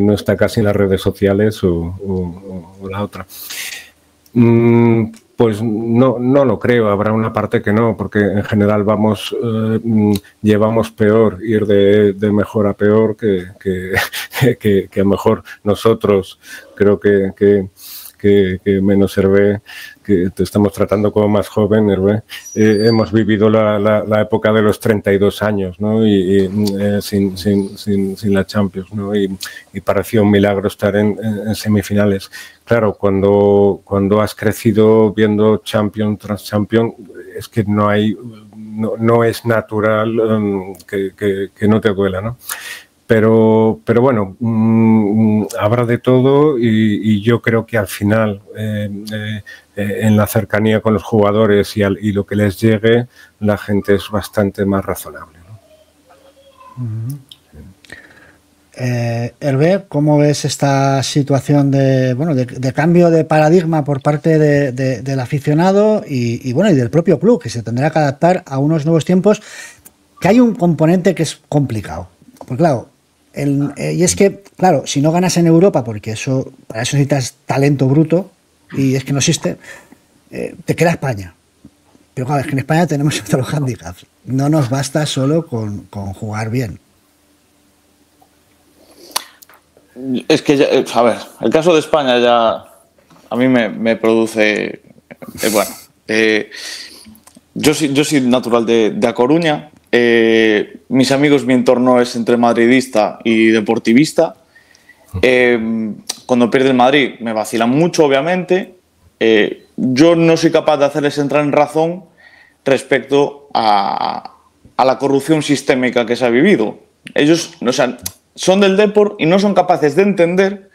Speaker 2: no está casi en las redes sociales o la otra. Pues no lo creo, habrá una parte que no, porque en general llevamos peor, ir de mejor a peor que a mejor nosotros. Creo que menos Hervé, que te estamos tratando como más joven, Hervé, hemos vivido la época de los 32 años, ¿no? Y sin la Champions, ¿no? Y pareció un milagro estar en semifinales. Claro, cuando has crecido viendo Champion tras Champion, es que no es natural que no te duela, ¿no? Pero bueno, habrá de todo y yo creo que al final, en la cercanía con los jugadores y lo que les llegue, la gente es bastante más razonable, ¿no?
Speaker 1: Hervé, ¿cómo ves esta situación de cambio de paradigma por parte del aficionado y del propio club, que se tendrá que adaptar a unos nuevos tiempos, que hay un componente que es complicado? Porque claro, y es que, claro, si no ganas en Europa, porque para eso necesitas talento bruto, y es que no existe, te queda España. Pero claro, es que en España tenemos otros handicaps. No nos basta solo con jugar bien.
Speaker 3: Es que, a ver, el caso de España ya a mí me produce... yo soy natural de A Coruña. Mis amigos, mi entorno es entre madridista y deportivista. Cuando pierde el Madrid me vacilan mucho, obviamente. Yo no soy capaz de hacerles entrar en razón respecto a la corrupción sistémica que se ha vivido. Ellos, o sea, son del Depor y no son capaces de entender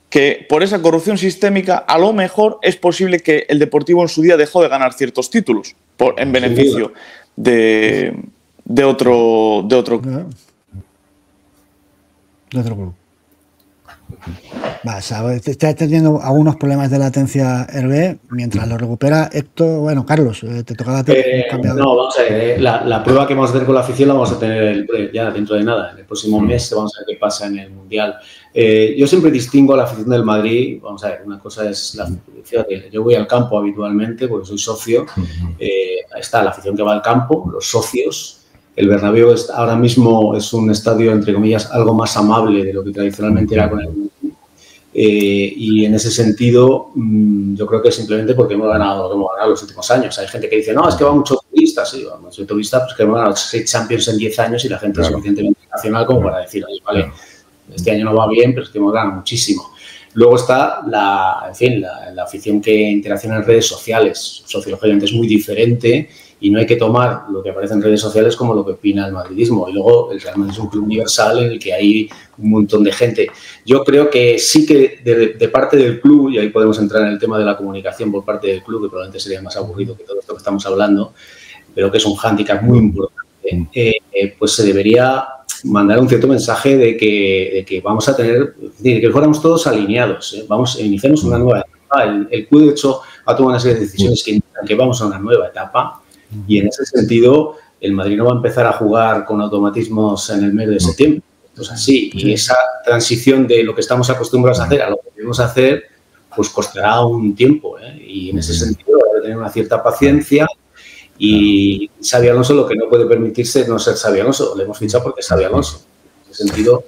Speaker 3: que por esa corrupción sistémica a lo mejor es posible que el Deportivo en su día dejó de ganar ciertos títulos en beneficio de otro
Speaker 1: club. Está teniendo algunos problemas de latencia Hervé. Mientras lo recupera Héctor, Carlos, te tocaba a ti.
Speaker 4: No, vamos a ver, la prueba que vamos a hacer con la afición la vamos a tener ya dentro de nada. En el próximo mes vamos a ver qué pasa en el Mundial. Yo siempre distingo a la afición del Madrid. Vamos a ver, una cosa es fíjate, yo voy al campo habitualmente porque soy socio. Está la afición que va al campo, los socios. El Bernabéu ahora mismo es un estadio, entre comillas, algo más amable de lo que tradicionalmente era con el Madrid. Y en ese sentido, yo creo que simplemente porque hemos ganado los últimos años. Hay gente que dice, no, es que va mucho turista. Sí, va mucho turista, pues que hemos ganado 6 Champions en 10 años y la gente es suficientemente nacional como para decir, vale, este año no va bien, pero es que hemos ganado muchísimo. Luego está la afición que interacciona en redes sociales. Sociológicamente es muy diferente y no hay que tomar lo que aparece en redes sociales como lo que opina el madridismo. Y luego el Real Madrid es un club universal en el que hay un montón de gente. Yo creo que sí que de parte del club, y ahí podemos entrar en el tema de la comunicación por parte del club, que probablemente sería más aburrido que todo esto que estamos hablando, pero que es un hándicap muy importante, pues se debería mandar un cierto mensaje de que vamos a tener, de que fuéramos todos alineados. Iniciamos una nueva etapa. El club, de hecho, ha tomado una serie de decisiones que indican que vamos a una nueva etapa y en ese sentido el Madrid no va a empezar a jugar con automatismos en el mes de septiembre. Entonces, así, y esa transición de lo que estamos acostumbrados a hacer a lo que debemos hacer, pues costará un tiempo, y en ese sentido hay que tener una cierta paciencia. Y Xabi Alonso lo que no puede permitirse no ser Xabi Alonso. Le hemos fichado porque es Xabi Alonso. En ese sentido,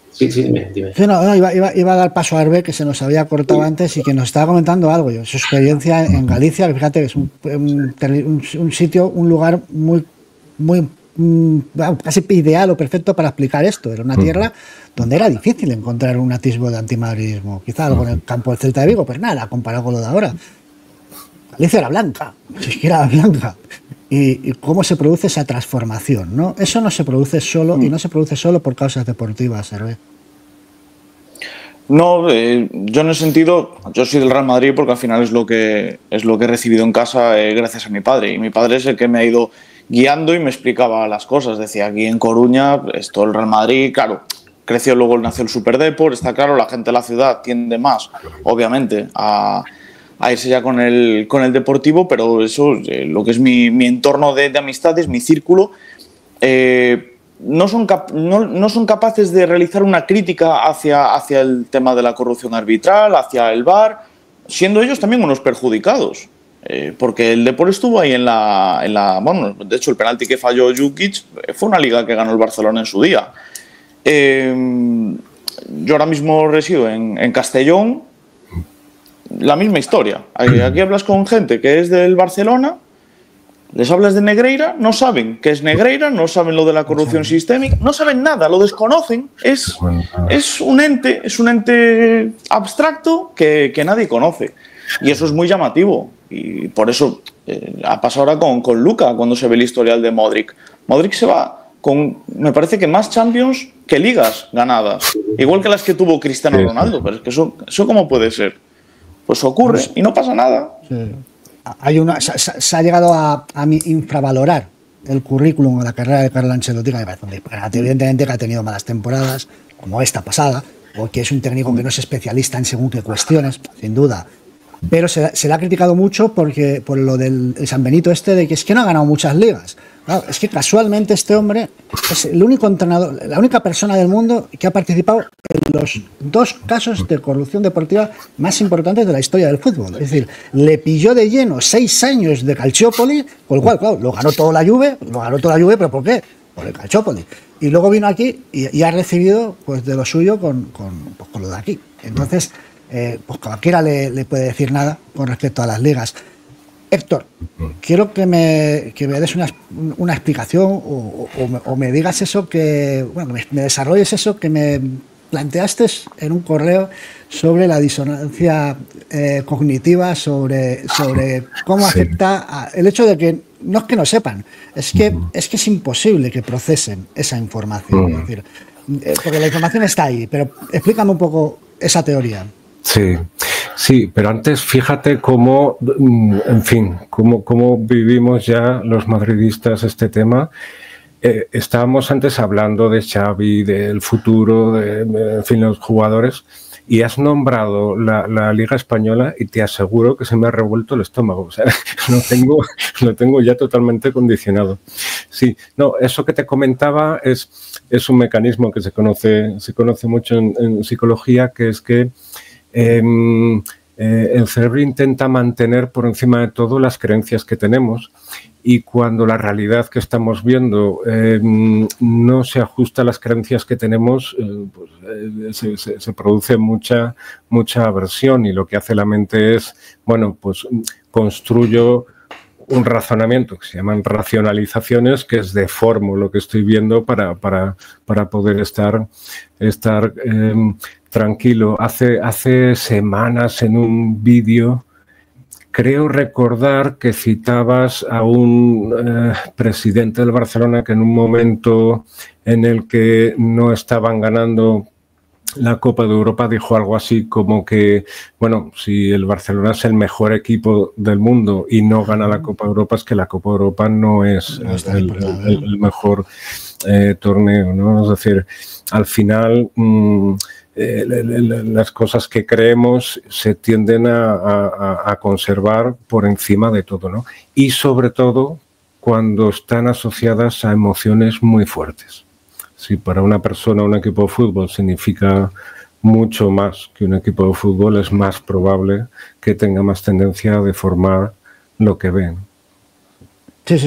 Speaker 4: sí, dime.
Speaker 1: Sí, no, iba a dar paso a Hervé, que se nos había cortado antes y que nos estaba comentando algo. Su experiencia en Galicia, que fíjate que es un sitio, un lugar muy casi ideal o perfecto para explicar esto. Era una tierra donde era difícil encontrar un atisbo de antimadridismo. Quizá algo en el campo del Celta de Vigo, pues nada, comparado con lo de ahora. Galicia era blanca, ni siquiera era blanca. Y cómo se produce esa transformación, ¿no? Eso no se produce solo y no se produce solo por causas deportivas, Hervé.
Speaker 3: No, yo en ese sentido, yo soy del Real Madrid porque al final es lo que he recibido en casa gracias a mi padre. Y mi padre es el que me ha ido guiando y me explicaba las cosas. Decía, aquí en Coruña, esto el Real Madrid, claro, creció, luego nació el Superdeport, está claro, la gente de la ciudad tiende más, obviamente, a irse ya con el deportivo, pero eso, lo que es mi entorno de amistades, mi círculo, no son capaces de realizar una crítica hacia el tema de la corrupción arbitral, hacia el VAR, siendo ellos también unos perjudicados. Porque el Depor estuvo ahí bueno, de hecho el penalti que falló Jukic fue una liga que ganó el Barcelona en su día. Yo ahora mismo resido en Castellón. La misma historia. Aquí hablas con gente que es del Barcelona, les hablas de Negreira, no saben qué es Negreira, no saben lo de la corrupción sistémica, no saben nada, lo desconocen. Es un ente abstracto que nadie conoce. Y eso es muy llamativo. Y por eso ha pasado ahora con Luka, cuando se ve el historial de Modric. Modric se va con, me parece que más Champions que ligas ganadas. Igual que las que tuvo Cristiano Ronaldo. Pero es que eso ¿cómo puede ser? Pues ocurre y no pasa nada.
Speaker 1: Sí. Se ha llegado a infravalorar el currículum o la carrera de Carlo Ancelotti, que me parece un disparate. Evidentemente que ha tenido malas temporadas, como esta pasada, o que es un técnico que no es especialista en según qué cuestiones, sin duda. Pero se le ha criticado mucho por lo del San Benito de que es que no ha ganado muchas ligas. Claro, es que casualmente este hombre es el único entrenador, la única persona del mundo que ha participado en los 2 casos de corrupción deportiva más importantes de la historia del fútbol. Es decir, le pilló de lleno 6 años de Calciopoli, con lo cual, claro, lo ganó toda la Juve, pero ¿por qué? Por el Calciopoli. Y luego vino aquí y ha recibido pues de lo suyo con lo de aquí. Entonces, pues cualquiera le puede decir nada con respecto a las ligas. Héctor, quiero que me des una explicación o me digas eso me desarrolles eso que me planteaste en un correo sobre la disonancia cognitiva, sobre cómo afecta el hecho de que no es que no sepan, es que es imposible que procesen esa información. Es decir, porque la información está ahí, pero explícame un poco esa teoría.
Speaker 2: Sí, pero antes fíjate cómo, en fin, cómo vivimos ya los madridistas este tema. Estábamos antes hablando de Xavi, del futuro, en fin, los jugadores, y has nombrado la Liga Española y te aseguro que se me ha revuelto el estómago. O sea, lo tengo ya totalmente condicionado. Sí, no, eso que te comentaba es un mecanismo que se conoce mucho en psicología, que es que el cerebro intenta mantener por encima de todo las creencias que tenemos, y cuando la realidad que estamos viendo no se ajusta a las creencias que tenemos, se produce mucha aversión, y lo que hace la mente es, bueno, pues construyo un razonamiento que se llaman racionalizaciones, que es deformo lo que estoy viendo para poder estar tranquilo. Hace semanas en un vídeo creo recordar que citabas a un presidente del Barcelona que en un momento en el que no estaban ganando la Copa de Europa dijo algo así como que, bueno, si el Barcelona es el mejor equipo del mundo y no gana la Copa de Europa, es que la Copa de Europa no es el mejor torneo, ¿no? Es decir, al final las cosas que creemos se tienden a conservar por encima de todo, ¿no? Y sobre todo cuando están asociadas a emociones muy fuertes. Si para una persona un equipo de fútbol significa mucho más que un equipo de fútbol, es más probable que tenga más tendencia a deformar lo que ven.
Speaker 1: Sí.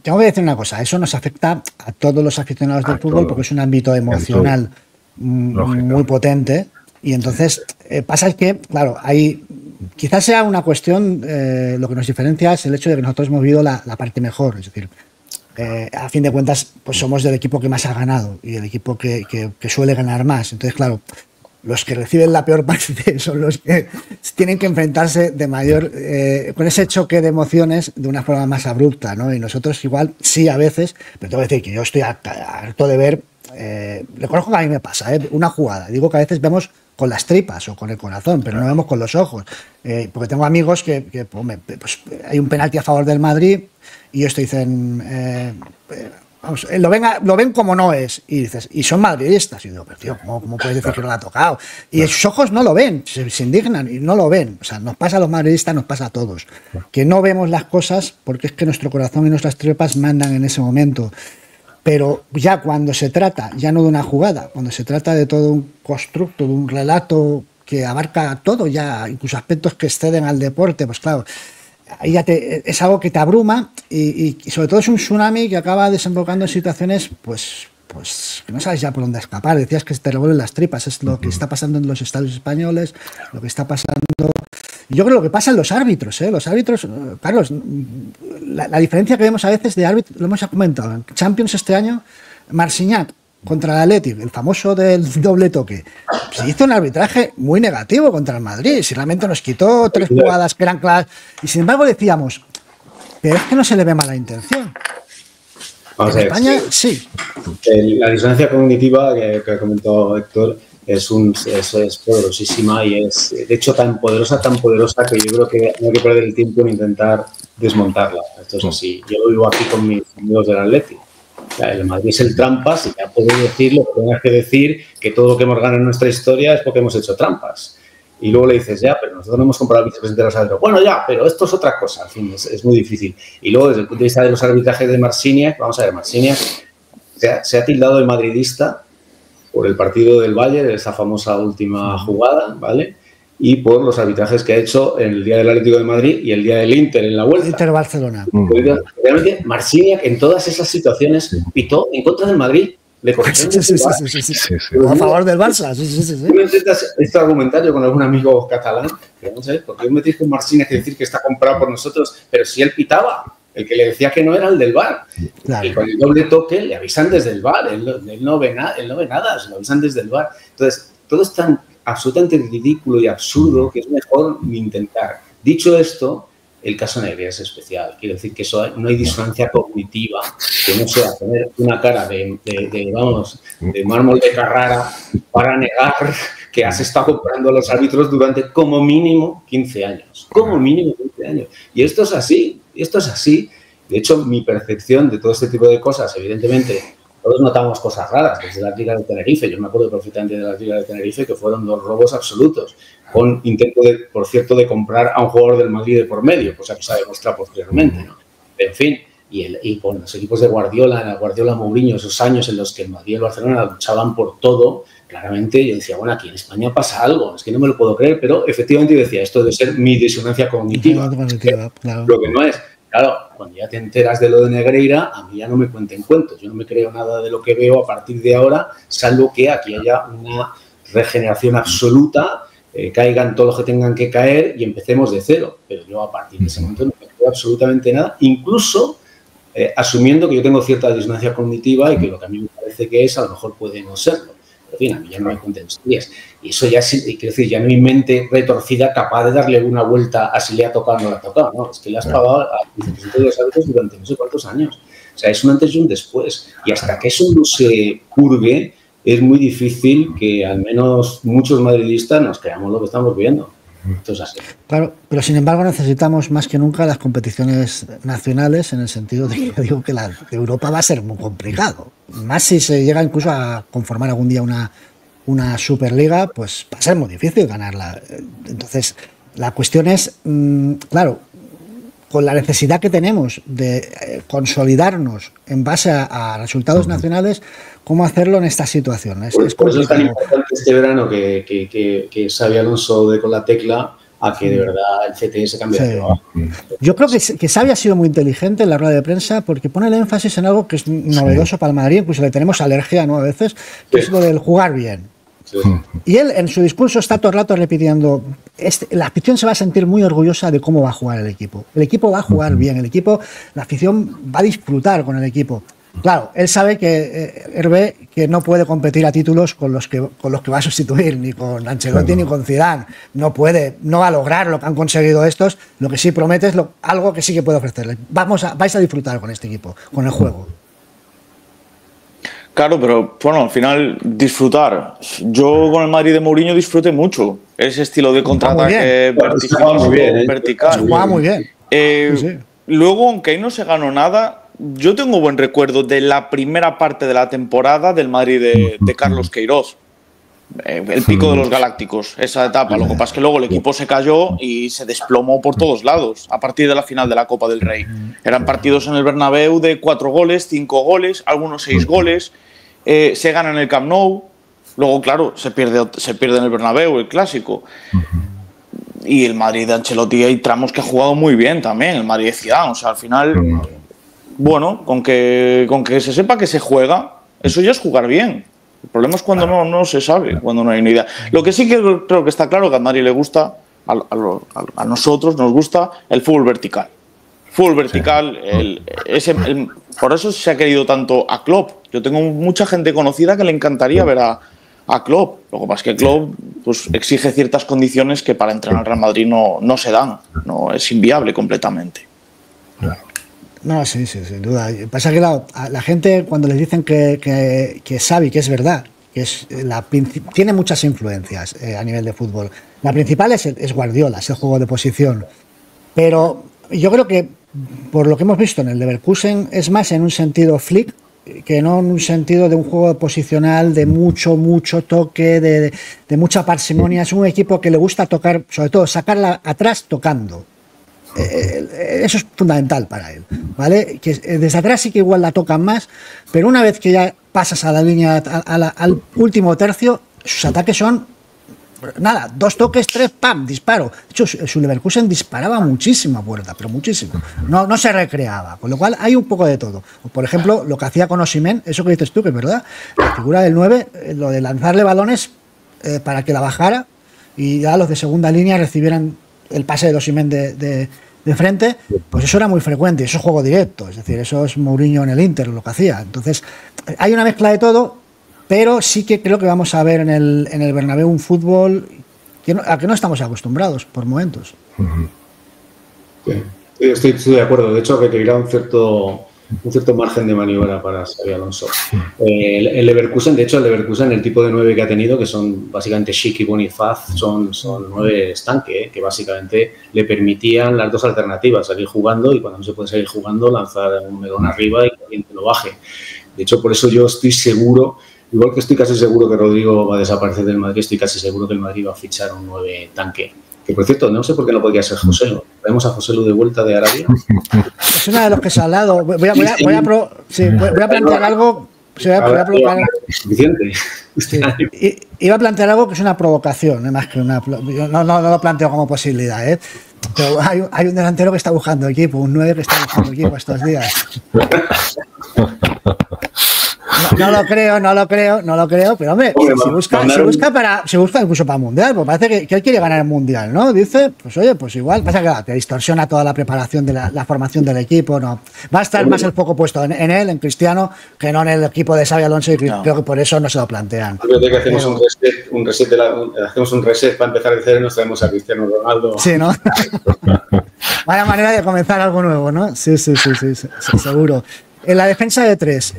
Speaker 1: Tengo que decir una cosa, eso nos afecta a todos los aficionados del fútbol porque es un ámbito emocional muy potente y entonces pasa que, claro, quizás sea una cuestión, lo que nos diferencia es el hecho de que nosotros hemos vivido la parte mejor, es decir, a fin de cuentas pues somos del equipo que más ha ganado y el equipo que suele ganar más, entonces claro, los que reciben la peor parte son los que tienen que enfrentarse de mayor con ese choque de emociones de una forma más abrupta, ¿no? Y nosotros igual sí a veces, pero tengo que decir que yo estoy harto de ver, reconozco que a mí me pasa, una jugada, digo que a veces vemos con las tripas o con el corazón, pero no vemos con los ojos, porque tengo amigos que pues, hay un penalti a favor del Madrid y ellos te dicen vamos, lo ven como no es y dices, y son madridistas y digo, pero tío, ¿cómo puedes decir que no lo ha tocado? Y sus ojos no lo ven, se indignan y no lo ven, o sea, nos pasa a los madridistas, nos pasa a todos, que no vemos las cosas porque es que nuestro corazón y nuestras tripas mandan en ese momento. Pero ya cuando se trata, ya no de una jugada, cuando se trata de todo un constructo, de un relato que abarca todo, ya incluso aspectos que exceden al deporte, pues claro, ahí ya es algo que te abruma y sobre todo es un tsunami que acaba desembocando en situaciones pues que no sabes ya por dónde escapar. Decías que te revuelven las tripas, es lo que está pasando en los estadios españoles, lo que está pasando. Yo creo lo que pasa en los árbitros, los árbitros, Carlos, la diferencia que vemos a veces de árbitros, lo hemos comentado, en Champions este año, Marcignac contra el Athletic, el famoso del doble toque, se hizo un arbitraje muy negativo contra el Madrid, si realmente nos quitó 3 jugadas que eran claras, y sin embargo decíamos, pero es que no se le ve mala intención.
Speaker 4: Vamos
Speaker 1: en España, sí.
Speaker 4: La disonancia cognitiva que comentó Héctor es poderosísima y es, de hecho, tan poderosa que yo creo que no hay que perder el tiempo en intentar desmontarla. Esto es así. Yo lo vivo aquí con mis amigos del Atlético. O sea, el Madrid es el trampas y ya puedes decir lo que tengas que decir, que todo lo que hemos ganado en nuestra historia es porque hemos hecho trampas. Y luego le dices, ya, pero nosotros no hemos comprado el vicepresidente de los árbitros. Bueno, ya, pero esto es otra cosa. En fin, es muy difícil. Y luego, desde el punto de vista de los arbitrajes de Marcignac, vamos a ver, Marcignac se ha tildado de madridista por el partido del Bayern, esa famosa última jugada, ¿vale? Y por los arbitrajes que ha hecho en el día del Atlético de Madrid y el día del Inter en la Vuelta.
Speaker 1: Inter-Barcelona.
Speaker 4: Realmente, Marcignac en todas esas situaciones pitó en contra del Madrid. Le corrigieron
Speaker 1: a favor del Barça. Sí.
Speaker 4: Tú me intentas este argumentario con algún amigo catalán, que no sé, porque yo me dijo Marcignac decir que está comprado por nosotros, pero si él pitaba, el que le decía que no era el del VAR. Claro. Y con el doble toque le avisan desde el VAR, él no ve nada, se lo avisan desde el VAR. Entonces, todo es tan absolutamente ridículo y absurdo que es mejor ni intentar. Dicho esto, el caso Negreira es especial. Quiero decir que eso no hay disonancia cognitiva, que no sea tener una cara de mármol de Carrara para negar que has estado comprando a los árbitros durante como mínimo 15 años. Como mínimo 15 años. Y esto es así. De hecho, mi percepción de todo este tipo de cosas, evidentemente, todos notamos cosas raras, desde la Liga de Tenerife. Yo me acuerdo perfectamente de la Liga de Tenerife, que fueron 2 robos absolutos, con intento, por cierto, de comprar a un jugador del Madrid de por medio, cosa que se ha demostrado posteriormente, ¿no? En fin, y con los equipos de Guardiola Mourinho, esos años en los que el Madrid y el Barcelona luchaban por todo, claramente yo decía, bueno, aquí en España pasa algo, es que no me lo puedo creer, pero efectivamente yo decía, esto debe ser mi disonancia cognitiva. Claro. Lo que no es. Claro, cuando ya te enteras de lo de Negreira, a mí ya no me cuenten cuentos. Yo no me creo nada de lo que veo a partir de ahora, salvo que aquí haya una regeneración absoluta, caigan todos los que tengan que caer y empecemos de cero. Pero yo a partir de ese momento no me creo absolutamente nada, incluso asumiendo que yo tengo cierta disonancia cognitiva y que lo que a mí me parece que es, a lo mejor puede no serlo. En fin, a mí ya no me cuenten historias. Y eso ya, quiero decir, ya no hay mente retorcida capaz de darle una vuelta a si le ha tocado o no le ha tocado. No, es que le has pagado al vicepresidente de los árbitros durante no sé cuántos años. O sea, es un antes y un después. Y hasta que eso no se purgue, es muy difícil que al menos muchos madridistas nos creamos lo que estamos viendo. Esto es así.
Speaker 1: Claro, pero sin embargo necesitamos más que nunca las competiciones nacionales, en el sentido de que yo digo que la de Europa va a ser muy complicado. Más si se llega incluso a conformar algún día una Superliga, pues va a ser muy difícil ganarla. Entonces, la cuestión es, claro, con la necesidad que tenemos de consolidarnos en base a resultados nacionales, ¿cómo hacerlo en esta situación?
Speaker 4: Por eso es tan importante este verano que Xabi Alonso dé con la tecla a que de verdad el CTS cambie de trabajo.
Speaker 1: Yo creo que Xabi ha sido muy inteligente en la rueda de prensa porque pone el énfasis en algo que es novedoso para el Madrid, incluso le tenemos alergia, ¿no? A veces, que es lo del jugar bien.
Speaker 4: Sí.
Speaker 1: Y él en su discurso está todo el rato repitiendo, la afición se va a sentir muy orgullosa de cómo va a jugar el equipo. El equipo va a jugar bien, la afición va a disfrutar con el equipo. Claro, él sabe que Hervé que no puede competir a títulos con los que va a sustituir, ni con Ancelotti ni con Zidane. No va a lograr lo que han conseguido estos. Lo que sí promete es algo que sí que puede ofrecerle. Vais a disfrutar con este equipo, con el juego.
Speaker 3: Claro, pero bueno, al final disfrutar. Yo con el Madrid de Mourinho disfruté mucho. Ese estilo de contraataque vertical.
Speaker 1: Jugaba muy bien.
Speaker 3: Sí. Luego, aunque ahí no se ganó nada, yo tengo buen recuerdo de la primera parte de la temporada del Madrid de Carlos Queiroz. El pico de los Galácticos, esa etapa. Lo que pasa es que luego el equipo se cayó y se desplomó por todos lados a partir de la final de la Copa del Rey. Eran partidos en el Bernabéu de 4 goles, 5 goles, algunos 6 goles. Se gana en el Camp Nou. Luego, claro, se pierde en el Bernabéu, el clásico. Y el Madrid de Ancelotti hay tramos que ha jugado muy bien también. El Madrid de Zidane, o sea, al final, bueno, con que se sepa que se juega, eso ya es jugar bien. El problema es cuando no se sabe, cuando no hay ni idea. Lo que sí que creo que está claro que a Madrid le gusta, a nosotros nos gusta el fútbol vertical. Fútbol vertical, por eso se ha querido tanto a Klopp. Yo tengo mucha gente conocida que le encantaría ver a Klopp. Lo que pasa es que Klopp pues, exige ciertas condiciones que para entrenar al Real Madrid no se dan. No es inviable completamente.
Speaker 1: No, sí, sin duda. Pasa que la gente cuando les dicen que sabe que es verdad, que tiene muchas influencias a nivel de fútbol. La principal es Guardiola, es el juego de posición. Pero yo creo que por lo que hemos visto en el Leverkusen es más en un sentido flick que no en un sentido de un juego posicional de mucho toque, de mucha parsimonia. Es un equipo que le gusta tocar, sobre todo sacarla atrás tocando. Eso es fundamental para él, ¿vale? Que desde atrás sí que igual la tocan más, pero una vez que ya pasas a la línea, al último tercio, sus ataques son nada, 2 toques, 3, ¡pam!, disparo. De hecho, su Leverkusen disparaba muchísimo a puerta, pero muchísimo. No se recreaba, con lo cual hay un poco de todo. Por ejemplo, lo que hacía con Osimhen, eso que dices tú, que es verdad, la figura del 9, lo de lanzarle balones para que la bajara y ya los de segunda línea recibieran el pase de Osimhen de frente, pues eso era muy frecuente, eso es juego directo, es decir, eso es Mourinho en el Inter lo que hacía. Entonces, hay una mezcla de todo, pero sí que creo que vamos a ver en el Bernabéu un fútbol a que no estamos acostumbrados por momentos.
Speaker 4: Sí, estoy de acuerdo, de hecho requerirá un cierto margen de maniobra para Xabi Alonso. El Leverkusen, de hecho, el tipo de 9 que ha tenido, que son básicamente Schick y Bonifaz, son 9 estanque, que básicamente le permitían las dos alternativas, salir jugando y cuando no se puede salir jugando, lanzar un melón arriba y que alguien te lo baje. De hecho, por eso yo estoy seguro, igual que estoy casi seguro que Rodrigo va a desaparecer del Madrid, estoy casi seguro que el Madrid va a fichar un 9 tanque. Que por cierto, no sé por qué no podría ser Joselu. Traemos a Joselu de vuelta de Arabia.
Speaker 1: Es una de los que se ha hablado. Voy a plantear algo.
Speaker 4: Suficiente.
Speaker 1: Sí. Iba a plantear algo que es una provocación, más que una. No lo planteo como posibilidad, ¿eh? Pero hay un delantero que está buscando equipo, un 9 que está buscando equipo estos días. No lo creo, pero hombre, se busca incluso para el Mundial, porque parece que él quiere ganar el Mundial, ¿no? Dice, pues oye, pues igual, pasa que te distorsiona toda la preparación de la formación del equipo, ¿no? Va a estar más el foco puesto en él, en Cristiano, que no en el equipo de Xabi Alonso, y creo que por eso no se lo plantean.
Speaker 4: Creo que hacemos hacemos un reset para empezar de cero y nos traemos a Cristiano Ronaldo.
Speaker 1: Sí, ¿no? Vaya manera de comenzar algo nuevo, ¿no? Sí, seguro. En la defensa de 3,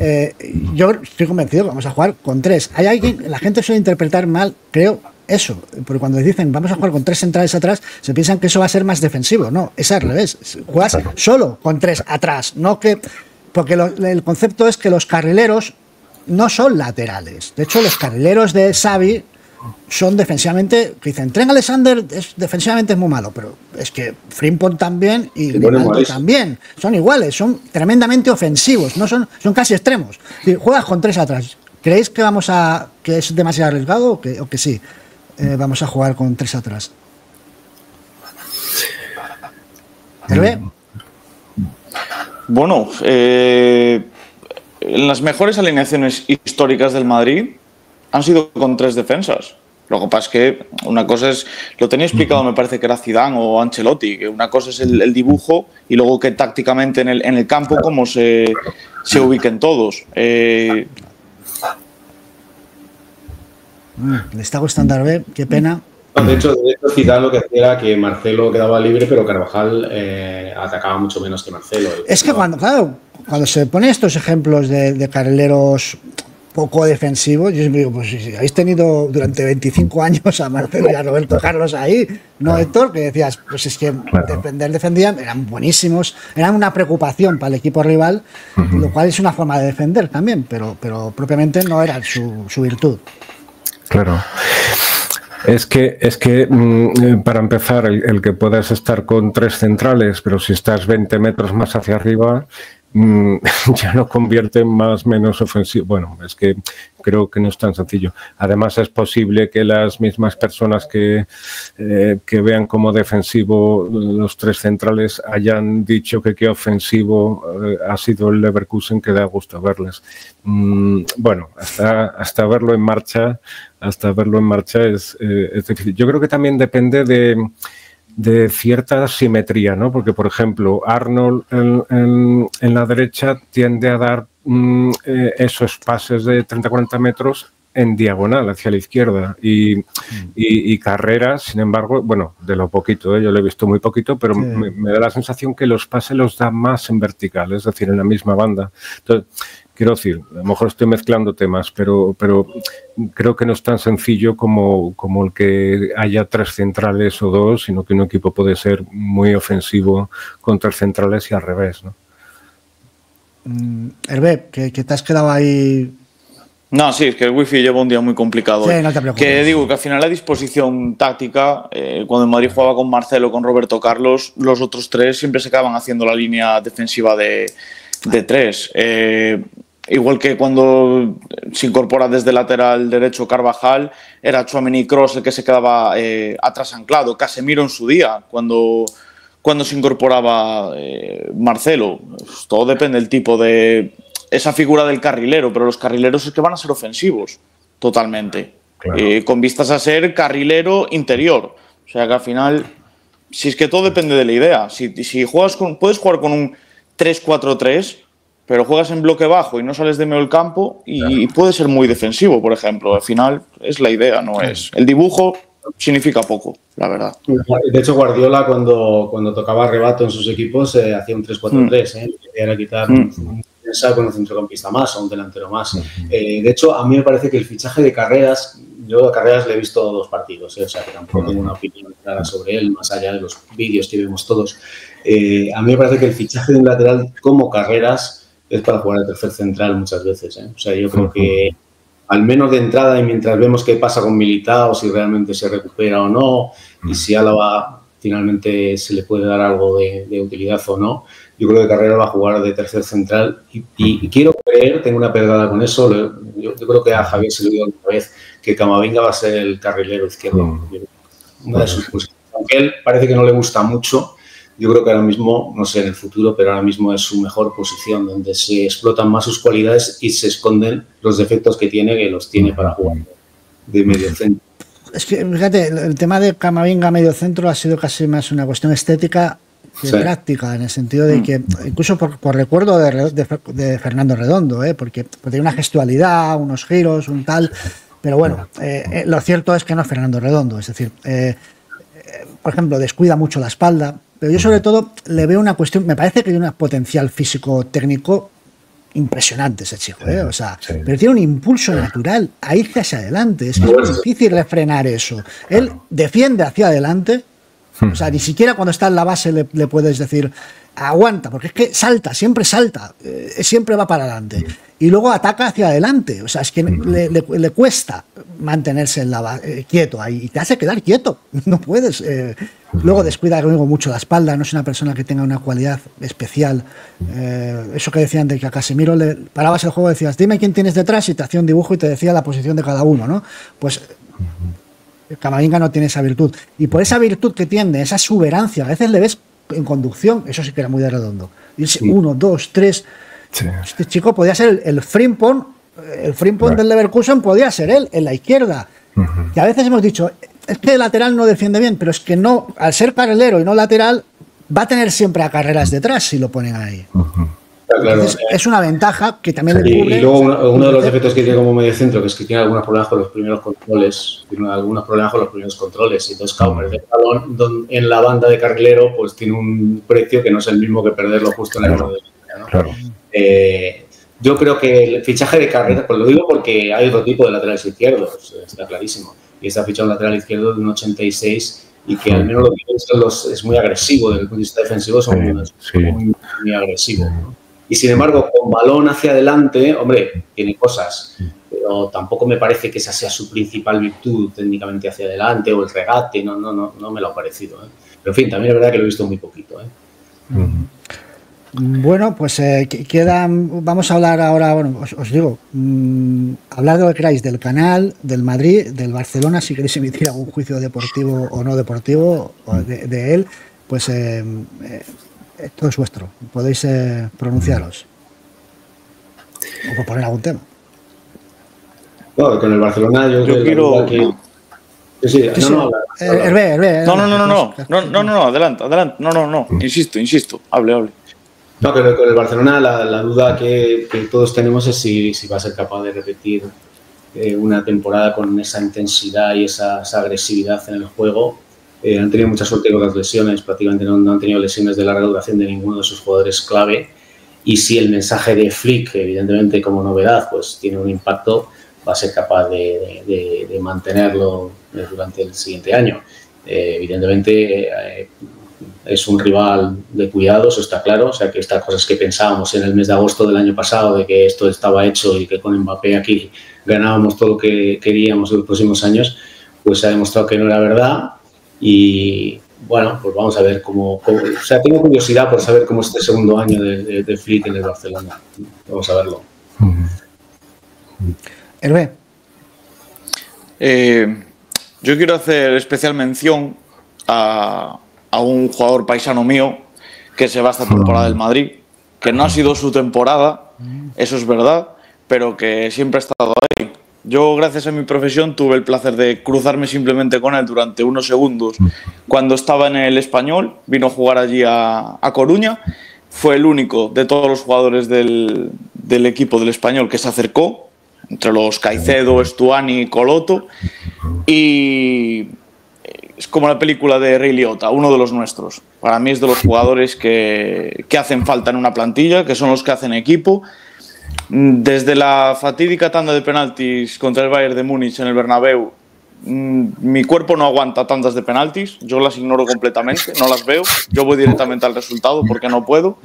Speaker 1: yo estoy convencido que vamos a jugar con 3. La gente suele interpretar mal, creo, eso, porque cuando dicen vamos a jugar con 3 centrales atrás, se piensan que eso va a ser más defensivo. No, es al revés. Juegas solo con 3 atrás, no que... Porque el concepto es que los carrileros no son laterales. De hecho, los carrileros de Xavi son defensivamente, que dicen, Trent Alexander defensivamente es muy malo, pero es que Frimpong también y Grimaldo también son iguales, son tremendamente ofensivos, no son casi extremos. Es decir, juegas con 3 atrás. ¿Creéis que que es demasiado arriesgado o que sí vamos a jugar con 3 atrás? ¿Hervé?
Speaker 3: Bueno, en las mejores alineaciones históricas del Madrid han sido con 3 defensas. Lo que pasa es que una cosa es, lo tenía explicado, me parece que era Zidane o Ancelotti, que una cosa es el dibujo y luego que tácticamente en el campo cómo se ubiquen todos.
Speaker 1: Le está gustando a ver, qué pena.
Speaker 4: De hecho, Zidane lo que hacía era que Marcelo quedaba libre, pero Carvajal atacaba mucho menos que Marcelo.
Speaker 1: Es que cuando se ponen estos ejemplos de carrileros poco defensivos, yo digo, pues si habéis tenido durante 25 años a Marcelo y a Roberto Carlos ahí, ¿no, Héctor? Que decías, pues es que defendían, eran buenísimos, eran una preocupación para el equipo rival, lo cual es una forma de defender también, pero propiamente no era su virtud.
Speaker 2: Claro. Es que para empezar, el que puedas estar con 3 centrales, pero si estás 20 metros más hacia arriba, ya lo convierte en más menos ofensivo. Bueno, es que creo que no es tan sencillo. Además, es posible que las mismas personas que vean como defensivo los 3 centrales hayan dicho que qué ofensivo ha sido el Leverkusen, que da gusto verles. Bueno, hasta verlo en marcha es difícil. Yo creo que también depende de cierta simetría, ¿no? Porque, por ejemplo, Arnold en la derecha tiende a dar esos pases de 30-40 metros en diagonal hacia la izquierda y Carreras, sin embargo, bueno, de lo poquito, yo lo he visto muy poquito, pero sí. me da la sensación que los pases los da más en vertical, es decir, en la misma banda. Entonces, quiero decir, a lo mejor estoy mezclando temas, pero creo que no es tan sencillo como el que haya 3 centrales o 2, sino que un equipo puede ser muy ofensivo con 3 centrales y al revés, ¿no?
Speaker 1: Hervé, que te has quedado ahí.
Speaker 3: No, sí, es que el wifi lleva un día muy complicado.
Speaker 1: Sí, no te preocupes.
Speaker 3: Que digo que al final la disposición táctica, cuando el Madrid jugaba con Marcelo, con Roberto Carlos, los otros 3 siempre se quedaban haciendo la línea defensiva de 3. Igual que cuando se incorpora desde lateral derecho Carvajal, era Tchouaméni y Kroos el que se quedaba atrás anclado. Casemiro en su día, cuando se incorporaba Marcelo. Pues todo depende del tipo de... esa figura del carrilero, pero los carrileros es que van a ser ofensivos, totalmente. Claro. Con vistas a ser carrilero interior. O sea que al final, si es que todo depende de la idea. Si juegas puedes jugar con un 3-4-3, pero juegas en bloque bajo y no sales de medio del campo y puede ser muy defensivo, por ejemplo. Al final es la idea, no es. El dibujo significa poco, la verdad.
Speaker 4: De hecho, Guardiola cuando tocaba rebato en sus equipos hacía un 3-4-3, era quitar un con un centrocampista más o un delantero más. De hecho, a mí me parece que el fichaje de Carreras, yo a Carreras le he visto 2 partidos, o sea que tampoco tengo una opinión clara sobre él, más allá de los vídeos que vemos todos. A mí me parece que el fichaje de un lateral como Carreras es para jugar de tercer central muchas veces. O sea, yo creo que al menos de entrada y mientras vemos qué pasa con Militao, si realmente se recupera o no, y si Álava finalmente se le puede dar algo de utilidad o no, yo creo que Carreras va a jugar de tercer central y quiero creer, tengo una pegada con eso, yo creo que a Javier se lo digo una vez, que Camavinga va a ser el carrilero izquierdo. Una de sus posiciones. Aunque él parece que no le gusta mucho, yo creo que ahora mismo, no sé en el futuro, pero ahora mismo es su mejor posición, donde se explotan más sus cualidades y se esconden los defectos que los tiene para jugar de medio centro.
Speaker 1: Es que, fíjate, el tema de Camavinga medio centro ha sido casi más una cuestión estética que práctica, en el sentido de que, incluso por recuerdo de Fernando Redondo, porque tiene una gestualidad, unos giros, un tal, pero bueno, lo cierto es que no es Fernando Redondo, es decir, por ejemplo, descuida mucho la espalda, pero yo sobre todo le veo una cuestión, me parece que tiene un potencial físico-técnico impresionante ese chico, o sea, pero tiene un impulso natural a irse hacia adelante. Es que es difícil refrenar eso. Él defiende hacia adelante, o sea, ni siquiera cuando está en la base le puedes decir aguanta, porque es que salta, siempre va para adelante. Y luego ataca hacia adelante, o sea, es que le cuesta mantenerse en quieto ahí, y te hace quedar quieto, no puedes. Luego descuida mucho la espalda, no es una persona que tenga una cualidad especial. Eso que decían de que a Casemiro le parabas el juego, decías, dime quién tienes detrás, y te hacía un dibujo y te decía la posición de cada uno, ¿no? Pues Camavinga no tiene esa virtud. Y por esa virtud que tiene, esa exuberancia, a veces le ves en conducción, eso sí que era muy de redondo. Irse 1, 2, 3. Sí. Este chico podía ser el Frimpong del Leverkusen, podía ser él en la izquierda. Y a veces hemos dicho, es que el lateral no defiende bien, pero es que no, al ser carrilero y no lateral, va a tener siempre a carreras detrás si lo ponen ahí.
Speaker 4: Claro,
Speaker 1: entonces, es una ventaja que también le cubre.
Speaker 4: Y luego uno de los defectos que tiene como mediocentro, que es que tiene algunos problemas con los primeros controles. Y entonces, claro, perder el balón en la banda de carrilero, pues tiene un precio que no es el mismo que perderlo justo en el borde de línea, ¿no? Claro. Yo creo que el fichaje de carrera, pues lo digo porque hay otro tipo de laterales izquierdos, está clarísimo. Y está fichado un lateral izquierdo de un 86 y que al menos lo que es muy agresivo desde el punto de vista defensivo, muy agresivo, ¿no? Y sin embargo, con balón hacia adelante, hombre, tiene cosas, pero tampoco me parece que esa sea su principal virtud técnicamente hacia adelante o el regate, no me lo ha parecido, ¿eh? Pero en fin, también es verdad que lo he visto muy poquito, ¿eh?
Speaker 1: Bueno, pues vamos a hablar ahora, bueno, os digo, hablar de lo que queráis, del Canal, del Madrid, del Barcelona, si queréis emitir algún juicio deportivo o no deportivo de él, pues esto es vuestro, podéis pronunciaros o proponer algún tema.
Speaker 4: Bueno, con el Barcelona yo quiero que... Sí,
Speaker 1: Hervé.
Speaker 3: No, adelante, no, insisto, hable.
Speaker 4: No, pero con el Barcelona la duda que todos tenemos es si va a ser capaz de repetir una temporada con esa intensidad y esa agresividad en el juego. Han tenido mucha suerte con las lesiones, prácticamente no han tenido lesiones de larga duración de ninguno de sus jugadores clave. Y si el mensaje de Flick, evidentemente como novedad, pues tiene un impacto, va a ser capaz de mantenerlo durante el siguiente año. Evidentemente es un rival de cuidado, eso está claro. O sea, que estas cosas que pensábamos en el mes de agosto del año pasado, de que esto estaba hecho y que con Mbappé aquí ganábamos todo lo que queríamos en los próximos años, pues se ha demostrado que no era verdad. Y bueno, pues vamos a ver cómo o sea, tengo curiosidad por saber cómo es este segundo año de Flick en el Barcelona. Vamos a verlo.
Speaker 1: Hervé.
Speaker 3: Yo quiero hacer especial mención a un jugador paisano mío que se va esta temporada del Madrid, que no ha sido su temporada, eso es verdad, pero que siempre ha estado ahí. Yo, gracias a mi profesión, tuve el placer de cruzarme simplemente con él durante unos segundos cuando estaba en el Español. Vino a jugar allí a Coruña. Fue el único de todos los jugadores del equipo del Español que se acercó, entre los Caicedo, Stuani y Coloto. Y es como la película de Ray Liotta, uno de los nuestros. Para mí es de los jugadores que hacen falta en una plantilla, que son los que hacen equipo. Desde la fatídica tanda de penaltis contra el Bayern de Múnich en el Bernabéu, mi cuerpo no aguanta tandas de penaltis, yo las ignoro completamente, no las veo, yo voy directamente al resultado porque no puedo.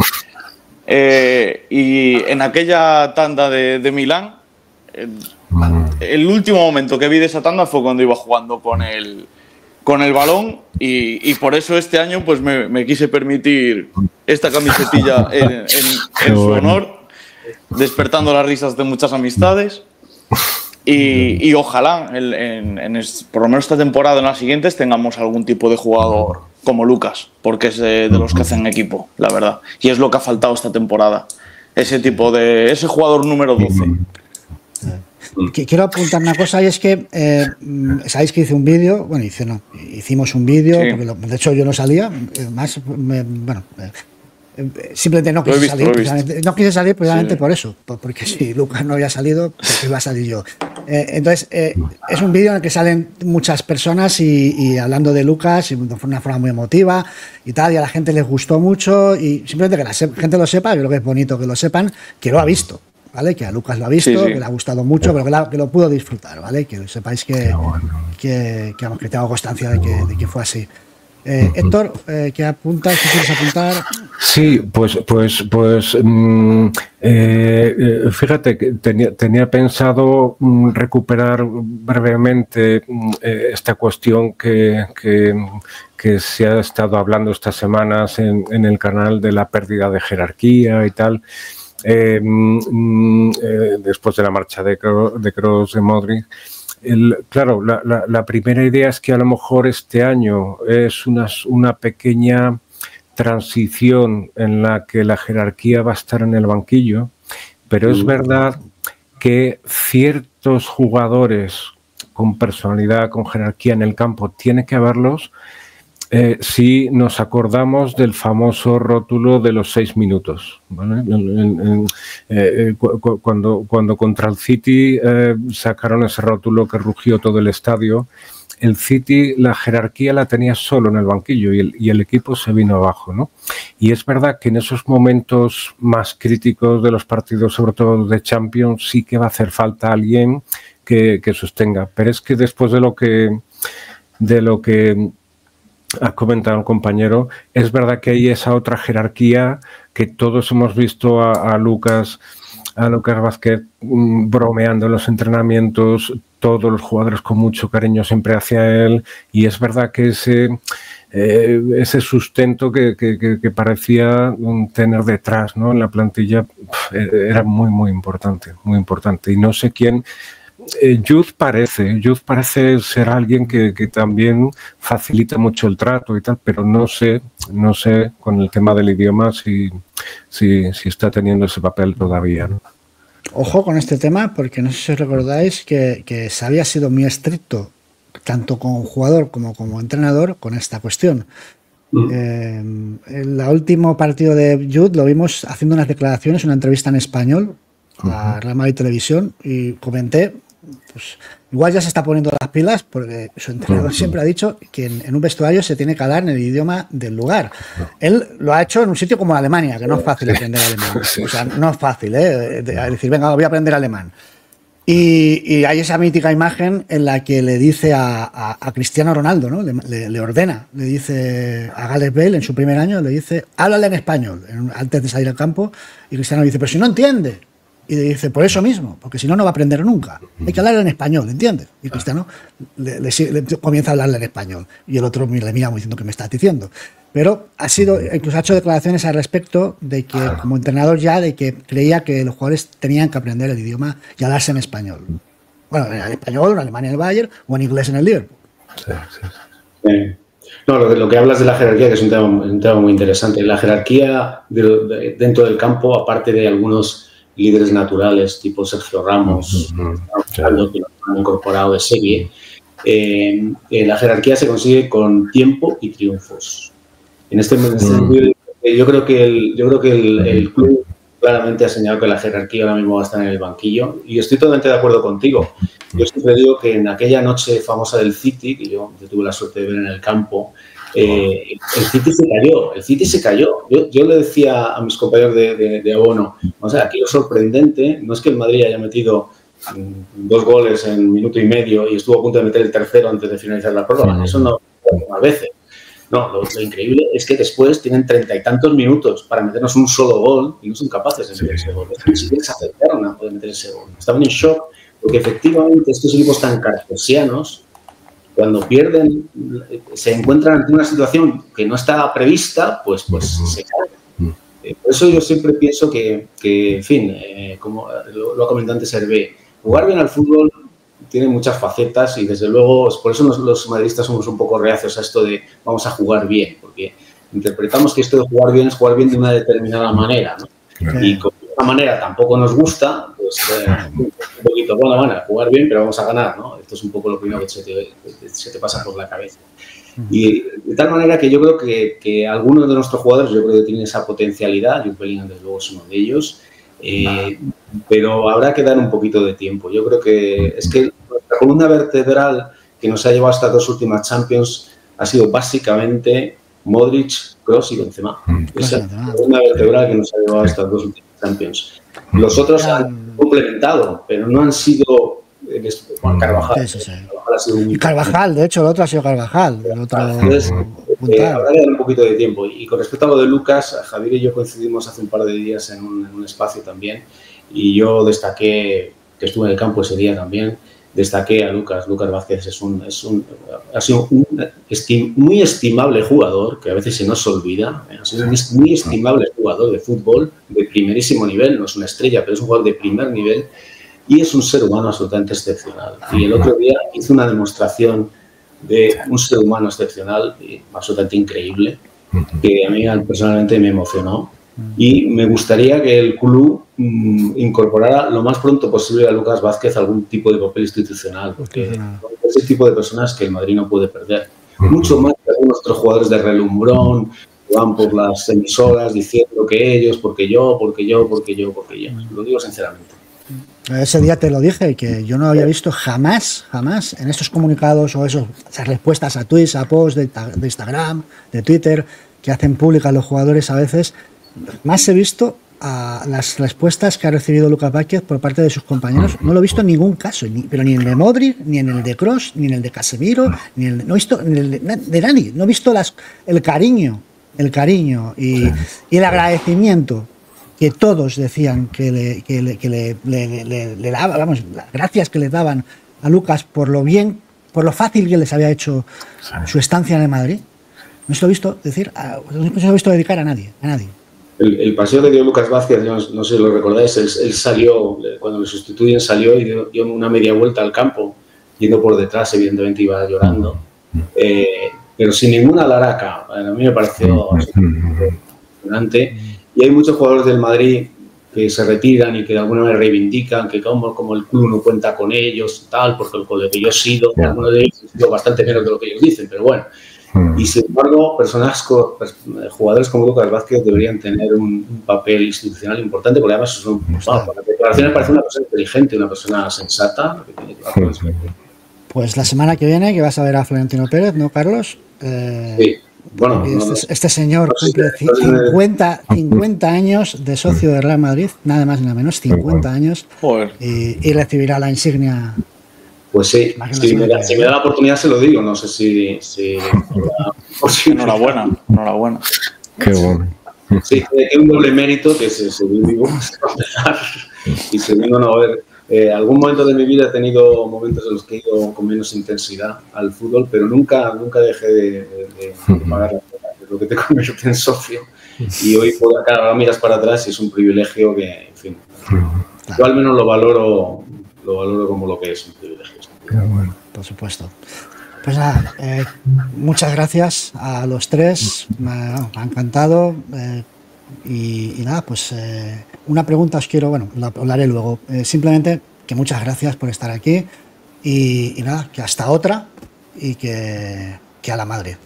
Speaker 3: Y en aquella tanda de Milán, el último momento que vi de esa tanda fue cuando iba jugando con el balón, y por eso este año pues me quise permitir esta camisetilla en su honor, despertando las risas de muchas amistades. Y ojalá por lo menos esta temporada, en las siguientes, tengamos algún tipo de jugador como Lucas, porque es de los que hacen equipo, la verdad, y es lo que ha faltado esta temporada, ese jugador número 12.
Speaker 1: Quiero apuntar una cosa, y es que sabéis que hice un vídeo, hicimos un vídeo, sí, porque de hecho yo no salía, simplemente no quise salir precisamente por eso, porque si Lucas no había salido, pues iba a salir yo. Entonces, es un vídeo en el que salen muchas personas y hablando de Lucas de una forma muy emotiva y tal, y a la gente les gustó mucho, y simplemente que la gente lo sepa, yo creo que es bonito que lo sepan, que lo ha visto, ¿vale? Que a Lucas lo ha visto, sí. Que le ha gustado mucho, pero que lo pudo disfrutar, ¿vale? Que sepáis que tengo constancia de que fue así. Héctor, ¿qué apuntas? ¿Qué quieres apuntar?
Speaker 2: Sí, pues fíjate que tenía pensado recuperar brevemente esta cuestión que se ha estado hablando estas semanas en el canal de la pérdida de jerarquía y tal. Después de la marcha de Kroos, de Modric. Claro, la primera idea es que a lo mejor este año es una pequeña transición en la que la jerarquía va a estar en el banquillo, pero es verdad que ciertos jugadores con personalidad, con jerarquía en el campo, tiene que haberlos si nos acordamos del famoso rótulo de los 6 minutos, ¿vale? Cuando contra el City sacaron ese rótulo que rugió todo el estadio, el City la jerarquía la tenía solo en el banquillo y el equipo se vino abajo, ¿no? Y es verdad que en esos momentos más críticos de los partidos, sobre todo de Champions, sí que va a hacer falta alguien que sostenga. Pero es que después de lo que ha comentado el compañero, es verdad que hay esa otra jerarquía que todos hemos visto a Lucas Vázquez bromeando en los entrenamientos, todos los jugadores con mucho cariño siempre hacia él, y es verdad que ese sustento que parecía tener detrás, ¿no? En la plantilla era muy importante, y no sé quién. Youth parece ser alguien que también facilita mucho el trato y tal, pero no sé con el tema del idioma si está teniendo ese papel todavía, ¿no?
Speaker 1: Ojo con este tema, porque no sé si os recordáis que se había sido muy estricto, tanto como jugador como entrenador, con esta cuestión. En el último partido de Jude lo vimos haciendo unas declaraciones, una entrevista en español a Real Madrid Televisión, y comenté, pues igual ya se está poniendo las pilas, porque su entrenador siempre ha dicho que en un vestuario se tiene que hablar en el idioma del lugar. Él lo ha hecho en un sitio como Alemania, que no es fácil aprender alemán. O sea, no es fácil, decir, venga, voy a aprender alemán. Y hay esa mítica imagen en la que le dice a Cristiano Ronaldo, ¿no? Le ordena, le dice a Gareth Bale en su primer año, le dice, háblale en español, antes de salir al campo, y Cristiano dice, pero si no entiende. Y le dice, por eso mismo, porque si no, no va a aprender nunca. Hay que hablar en español, ¿entiendes? Y Cristiano le comienza a hablarle en español. Y el otro le mira diciendo, ¿qué me estás diciendo? Pero incluso ha hecho declaraciones al respecto de que, como entrenador ya, de que creía que los jugadores tenían que aprender el idioma y hablarse en español. Bueno, en español, en Alemania en el Bayern, o en inglés en el Liverpool.
Speaker 4: Sí. No, lo que hablas de la jerarquía, que es un tema muy interesante. La jerarquía dentro del campo, aparte de algunos líderes naturales tipo Sergio Ramos, que lo han incorporado de serie, la jerarquía se consigue con tiempo y triunfos. En este sentido, yo creo que el club claramente ha señalado que la jerarquía ahora mismo va a estar en el banquillo, y estoy totalmente de acuerdo contigo. Yo siempre digo que en aquella noche famosa del City, que yo tuve la suerte de ver en el campo, el City se cayó. Yo le decía a mis compañeros de abono, o sea, aquí lo sorprendente no es que el Madrid haya metido 2 goles en 1 minuto y medio y estuvo a punto de meter el tercero antes de finalizar la prórroga. Eso no a veces. No, lo increíble es que después tienen 30 y tantos minutos para meternos un solo gol y no son capaces de meter ese gol. Ni siquiera se acercaron a poder meter ese gol. Estaban en shock porque efectivamente estos equipos tan cartesianos, cuando pierden, se encuentran ante una situación que no está prevista, pues se caen. Por eso yo siempre pienso que en fin, como lo ha comentado antes Hervé, jugar bien al fútbol tiene muchas facetas y desde luego, por eso los madridistas somos un poco reacios a esto de vamos a jugar bien, porque interpretamos que esto de jugar bien es jugar bien de una determinada manera, ¿no? Y como de esa manera tampoco nos gusta, pues un poquito, bueno, jugar bien, pero vamos a ganar, ¿no? Esto es un poco lo primero que se te pasa por la cabeza. Y de tal manera que yo creo que algunos de nuestros jugadores, yo creo que tienen esa potencialidad, Jude Bellingham desde luego es uno de ellos, Pero habrá que dar un poquito de tiempo. Yo creo que es que la columna vertebral que nos ha llevado a estas 2 últimas Champions ha sido básicamente Modric, Kroos y Benzema. Esa es la columna vertebral que nos ha llevado a estas 2 últimas Champions. Los otros han complementado, pero no han sido... Juan Carvajal.
Speaker 1: Sí. Y Carvajal, de hecho, el otro ha sido Carvajal. El otro
Speaker 4: habrá que dar un poquito de tiempo. Y con respecto a lo de Lucas, Javier y yo coincidimos hace un par de días en un espacio también, y yo destaqué, que estuve en el campo ese día también, destaqué a Lucas. Lucas Vázquez ha sido un muy estimable jugador, que a veces se nos olvida. Ha sido un muy estimable jugador de fútbol de primerísimo nivel. No es una estrella, pero es un jugador de primer nivel. Y es un ser humano absolutamente excepcional. Y el otro día hizo una demostración de un ser humano excepcional y absolutamente increíble, que a mí personalmente me emocionó. Y me gustaría que el club incorporara lo más pronto posible a Lucas Vázquez algún tipo de papel institucional, porque es ese tipo de personas que el Madrid no puede perder. Mucho más que algunos otros jugadores de relumbrón que van por las emisoras diciendo que ellos, porque yo. Lo digo sinceramente.
Speaker 1: Ese día te lo dije, que yo no había visto jamás en estos comunicados o esas respuestas a tweets, a posts de Instagram, de Twitter, que hacen públicas los jugadores a veces, más he visto a las respuestas que ha recibido Lucas Vázquez por parte de sus compañeros. No lo he visto en ningún caso, pero ni en el de Modric, ni en el de Kroos, ni en el de Casemiro, no he visto en el de nadie. No he visto el cariño y el agradecimiento que todos decían que le daba, vamos, las gracias que le daban a Lucas por lo fácil que les había hecho su estancia en el Madrid. No se lo he visto decir, no se lo he visto dedicar a nadie.
Speaker 4: El paseo que dio Lucas Vázquez, no sé si lo recordáis, él salió, cuando le sustituyen, salió y dio una media vuelta al campo, yendo por detrás, evidentemente iba llorando, pero sin ninguna laraca. A mí me pareció impresionante. Y hay muchos jugadores del Madrid que se retiran y que de alguna manera reivindican que como el club no cuenta con ellos, tal, porque con lo que yo he sido, algunos de ellos han sido bastante menos de lo que ellos dicen, pero bueno. Y sin embargo, jugadores como Lucas Vázquez deberían tener un papel institucional importante, porque además las declaraciones parece una persona inteligente, una persona sensata.
Speaker 1: Pues la semana que viene, que vas a ver a Florentino Pérez, ¿no, Carlos?
Speaker 4: Sí. Bueno,
Speaker 1: este señor cumple 50 años de socio de Real Madrid, nada más ni nada menos, 50 años, y recibirá la insignia.
Speaker 4: Pues sí, si me da la oportunidad se lo digo, no sé si
Speaker 3: enhorabuena.
Speaker 2: Qué bueno.
Speaker 4: Sí, es un doble mérito que se vivo y segundo, no, a ver, algún momento de mi vida he tenido momentos en los que he ido con menos intensidad al fútbol, pero nunca dejé de pagar la cuota, es lo que te convierte en socio. Y hoy puedo ahora miras para atrás y es un privilegio que, en fin, yo al menos lo valoro como lo que es un privilegio.
Speaker 2: Bueno.
Speaker 1: Por supuesto. Pues nada, muchas gracias a los tres, me ha encantado. Y nada, pues una pregunta os quiero, bueno, la haré luego. Simplemente que muchas gracias por estar aquí y nada, que hasta otra y que a la Madrid.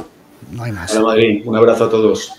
Speaker 1: No hay más.
Speaker 4: A la Madrid, un abrazo a todos.